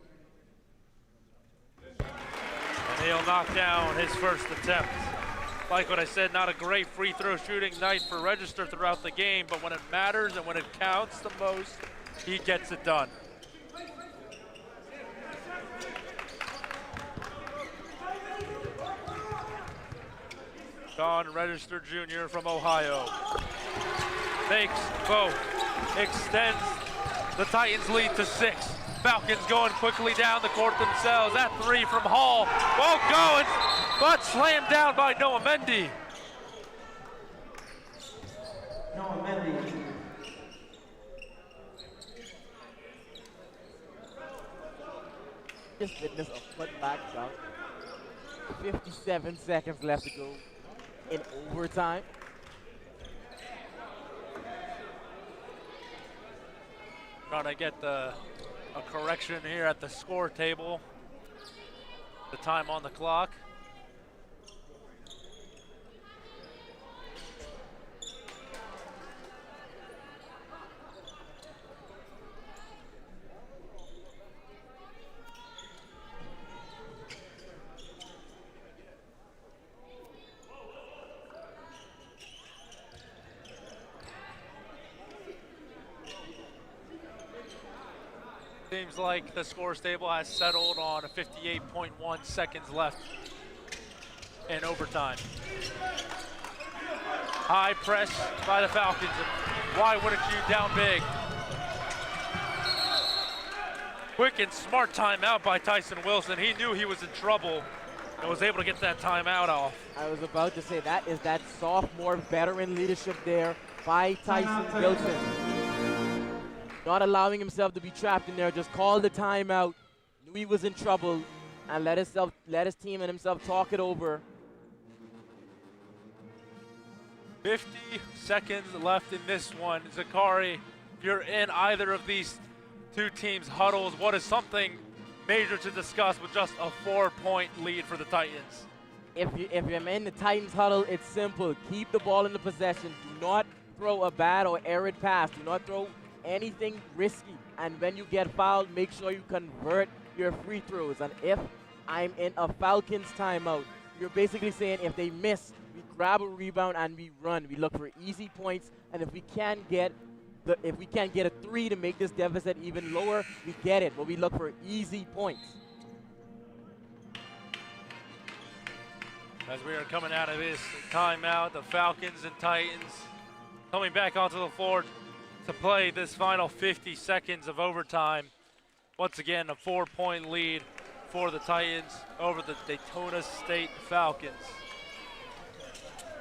And he'll knock down his first attempt. Like what I said, not a great free throw shooting night for Register throughout the game, but when it matters and when it counts the most, he gets it done. Sean Register Jr. from Ohio. Fakes both. Extends the Titans lead to 6. Falcons going quickly down the court themselves. That 3 from Hall won't go, but slammed down by Noah Mendy. Noah Mendy. Just witnessed a foot back dunk. 57 seconds left to go in overtime. Trying to get a correction here at the score table. The time on the clock. Seems like the scores table has settled on 58.1 seconds left in overtime. High press by the Falcons. Why wouldn't you down big? Quick and smart timeout by Tyson Wilson. He knew he was in trouble and was able to get that timeout off. I was about to say that is that sophomore veteran leadership there by Tyson Wilson. Not allowing himself to be trapped in there, just called the timeout, knew he was in trouble, and let his team and himself talk it over. 50 seconds left in this one. Zakari, if you're in either of these two teams' huddles, what is something major to discuss with just a 4-point lead for the Titans? If you're in the Titans huddle, it's simple. Keep the ball in the possession. Do not throw a bad or errant pass. Do not throw anything risky, and when you get fouled, make sure you convert your free throws. And if I'm in a Falcons timeout, you're basically saying if they miss, we grab a rebound and we run. We look for easy points, and if we can't get a 3 to make this deficit even lower, we get it, but we look for easy points. As we are coming out of this timeout, the Falcons and Titans coming back onto the floor to play this final 50 seconds of overtime. Once again, a 4-point lead for the Titans over the Daytona State Falcons.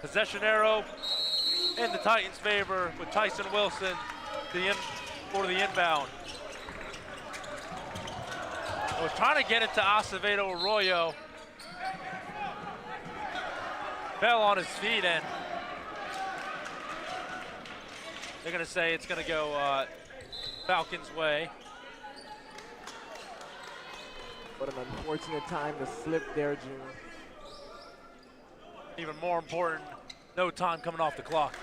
Possession arrow in the Titans' favor with Tyson Wilson for the inbound. I was trying to get it to Acevedo Arroyo. Fell on his feet, and they're going to say it's going to go Falcons' way. What an unfortunate time to slip there, June. Even more important, no time coming off the clock.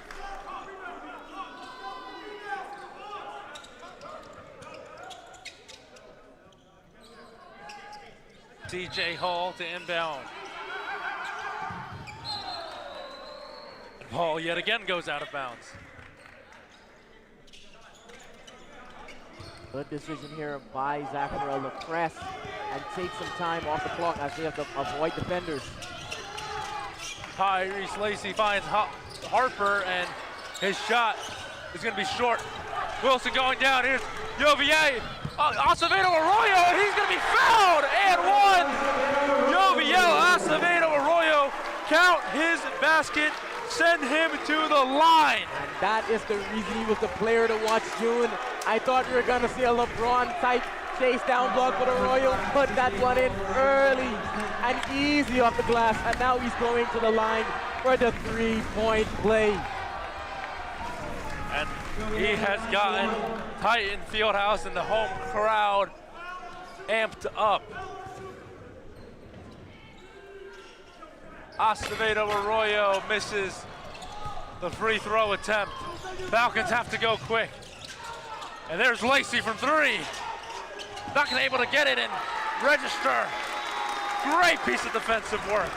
DJ Hall to inbound. And Hall yet again goes out of bounds. Good decision here by Zach Farrell to press and take some time off the clock as they have to avoid defenders. Tyrese Lacey finds Harper, and his shot is going to be short. Wilson going down. Here's Jovier. Acevedo Arroyo, and he's going to be fouled and one. Joviel Acevedo Arroyo, count his basket, send him to the line. And that is the reason he was the player to watch, June. I thought we were going to see a LeBron-type chase down block, but Arroyo put that one in early and easy off the glass, and now he's going to the line for the 3-point play. And he has gotten Titan Fieldhouse and the home crowd amped up. Acevedo Arroyo misses the free throw attempt. Falcons have to go quick. And there's Lacey from three. Not gonna able to get it and register. Great piece of defensive work.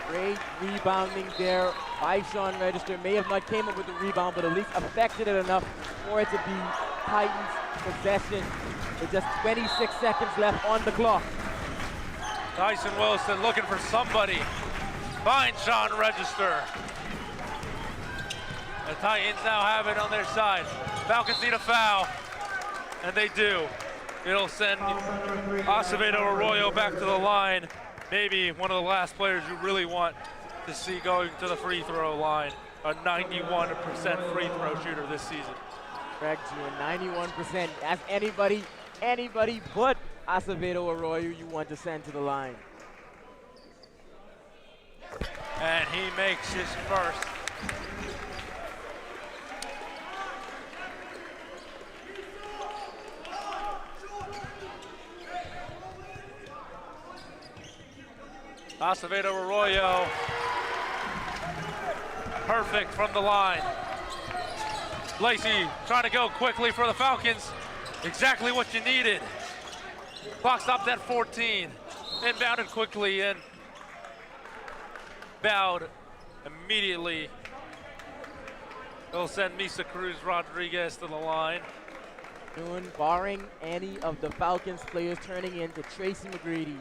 Great rebounding there by Sean Register. May have not came up with the rebound, but at least affected it enough for it to be Titans possession with just 26 seconds left on the clock. Tyson Wilson looking for somebody. Finds Sean Register. The Titans now have it on their side. Falcons need a foul, and they do. It'll send Acevedo Arroyo back to the line. Maybe one of the last players you really want to see going to the free throw line. A 91% free throw shooter this season. Correct, June. 91%. That's anybody but Acevedo Arroyo you want to send to the line. And he makes his first. Acevedo Arroyo, perfect from the line. Lacey trying to go quickly for the Falcons. Exactly what you needed. Clock stopped at 14. Inbounded quickly and bowed immediately. They'll send Misa Cruz Rodriguez to the line. Soon, barring any of the Falcons players turning into Tracy McGrady,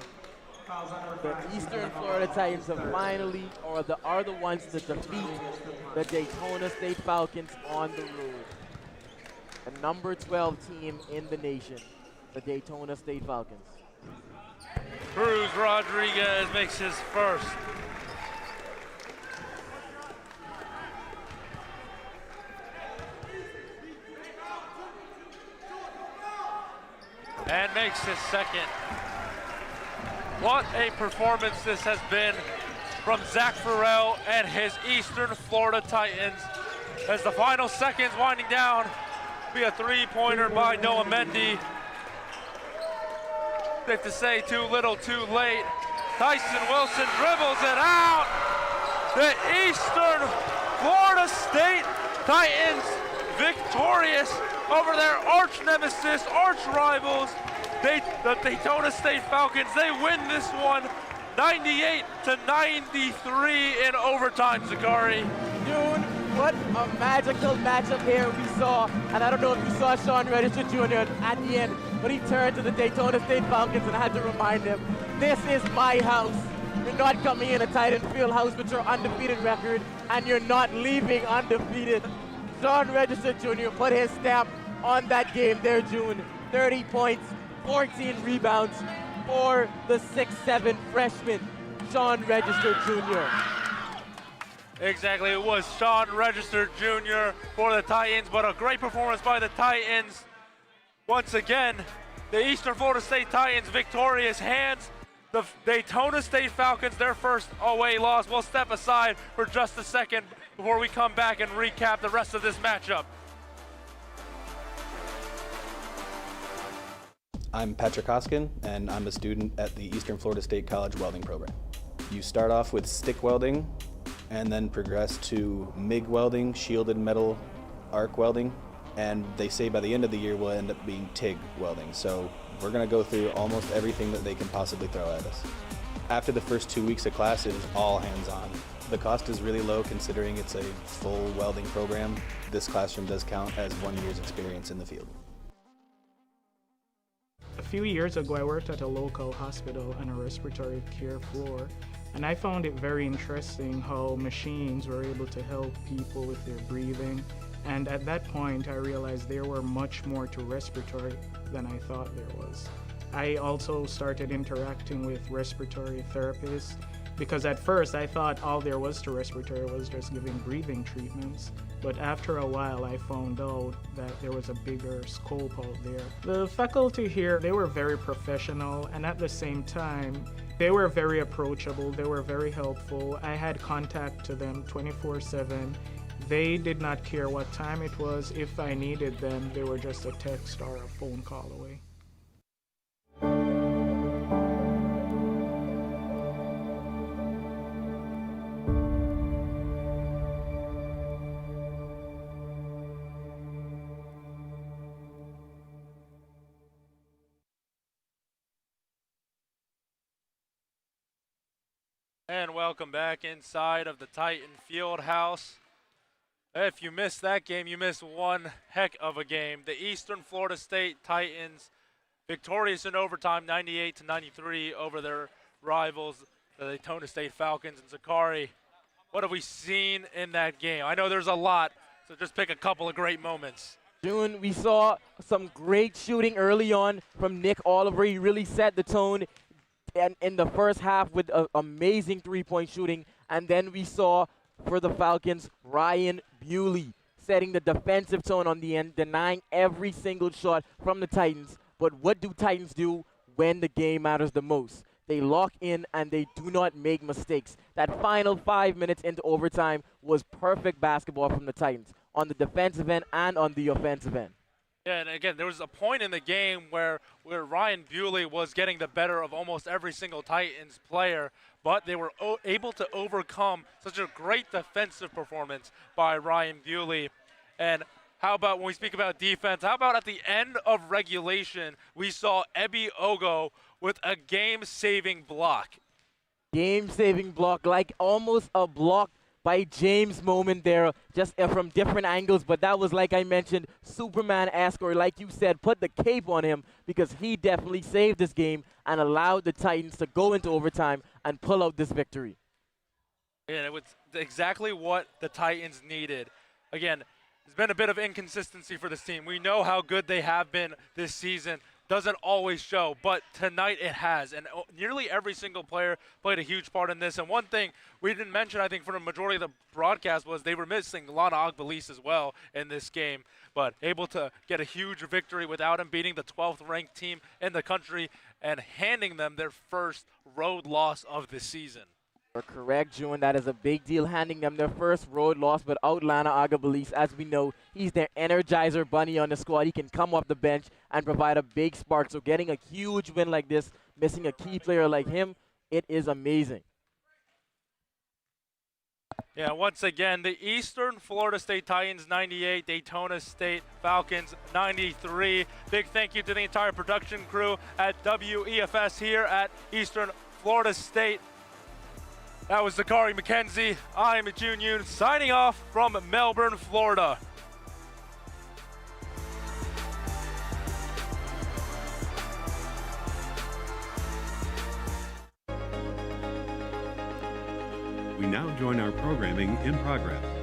the Eastern Florida Titans have finally, or are the ones to defeat the Daytona State Falcons on the road. The number 12 team in the nation, the Daytona State Falcons. Cruz Rodriguez makes his first. And makes his second. What a performance this has been from Zach Farrell and his Eastern Florida Titans. As the final seconds winding down, be a three-pointer by Noah Mendy. Safe to say, too little, too late. Tyson Wilson dribbles it out. The Eastern Florida State Titans victorious over their arch nemesis, arch rivals, the Daytona State Falcons. They win this one 98-93 in overtime, Zakari. Dude, what a magical matchup here we saw. And I don't know if you saw Sean Register Jr. at the end, but he turned to the Daytona State Falcons and I had to remind him, this is my house. You're not coming in a Titan Field house with your undefeated record, and you're not leaving undefeated. Sean Register Jr. put his stamp on that game there, June. 30 points, 14 rebounds for the 6'7" freshman, Sean Register Jr. Exactly, it was Sean Register Jr. for the Titans, but a great performance by the Titans. Once again, the Eastern Florida State Titans victorious, hands the Daytona State Falcons their first away loss. We'll step aside for just a second before we come back and recap the rest of this matchup. I'm Patrick Hoskin, and I'm a student at the Eastern Florida State College welding program. You start off with stick welding and then progress to MIG welding, shielded metal arc welding, and they say by the end of the year we'll end up being TIG welding. So we're gonna go through almost everything that they can possibly throw at us. After the first 2 weeks of class, it is all hands-on. The cost is really low considering it's a full welding program. This classroom does count as 1 year's experience in the field. A few years ago, I worked at a local hospital on a respiratory care floor, and I found it very interesting how machines were able to help people with their breathing. And at that point, I realized there were much more to respiratory than I thought there was. I also started interacting with respiratory therapists because at first I thought all there was to respiratory was just giving breathing treatments. But after a while, I found out that there was a bigger scope out there. The faculty here, they were very professional, and at the same time, they were very approachable, they were very helpful. I had contact to them 24/7. They did not care what time it was. If I needed them, they were just a text or a phone call away. And welcome back inside of the Titan Fieldhouse. If you missed that game, you missed one heck of a game. The Eastern Florida State Titans victorious in overtime, 98-93 over their rivals, the Daytona State Falcons. And Zakari, what have we seen in that game? I know there's a lot, so just pick a couple of great moments. June, we saw some great shooting early on from Nick Oliver. He really set the tone and in the first half with amazing three-point shooting. And then we saw for the Falcons, Ryan Bewley setting the defensive tone on the end, denying every single shot from the Titans. But what do Titans do when the game matters the most? They lock in and they do not make mistakes. That final 5 minutes into overtime was perfect basketball from the Titans on the defensive end and on the offensive end. Yeah, and again, there was a point in the game where Ryan Bewley was getting the better of almost every single Titans player, but they were able to overcome such a great defensive performance by Ryan Bewley. And how about when we speak about defense, how about at the end of regulation, we saw Ebi Ogo with a game-saving block. Game-saving block, like almost a block by James moment there, just from different angles. But that was, like I mentioned, Superman-esque, or like you said, put the cape on him, because he definitely saved this game and allowed the Titans to go into overtime and pull out this victory. And it was exactly what the Titans needed. Again, there's been a bit of inconsistency for this team. We know how good they have been this season. Doesn't always show, but tonight it has. And nearly every single player played a huge part in this. And one thing we didn't mention, I think, for the majority of the broadcast was they were missing Lana Agbalis as well in this game, but able to get a huge victory without him, beating the 12th ranked team in the country and handing them their first road loss of the season. You're correct, June. That is a big deal, handing them their first road loss without Lana Agbalis. As we know, he's their energizer bunny on the squad. He can come off the bench and provide a big spark. So getting a huge win like this, missing a key player like him, it is amazing. Yeah, once again, the Eastern Florida State Titans 98, Daytona State Falcons 93. Big thank you to the entire production crew at WEFS here at Eastern Florida State. That was Zakari McKenzie. I'm June Yoon signing off from Melbourne, Florida. We now join our programming in progress.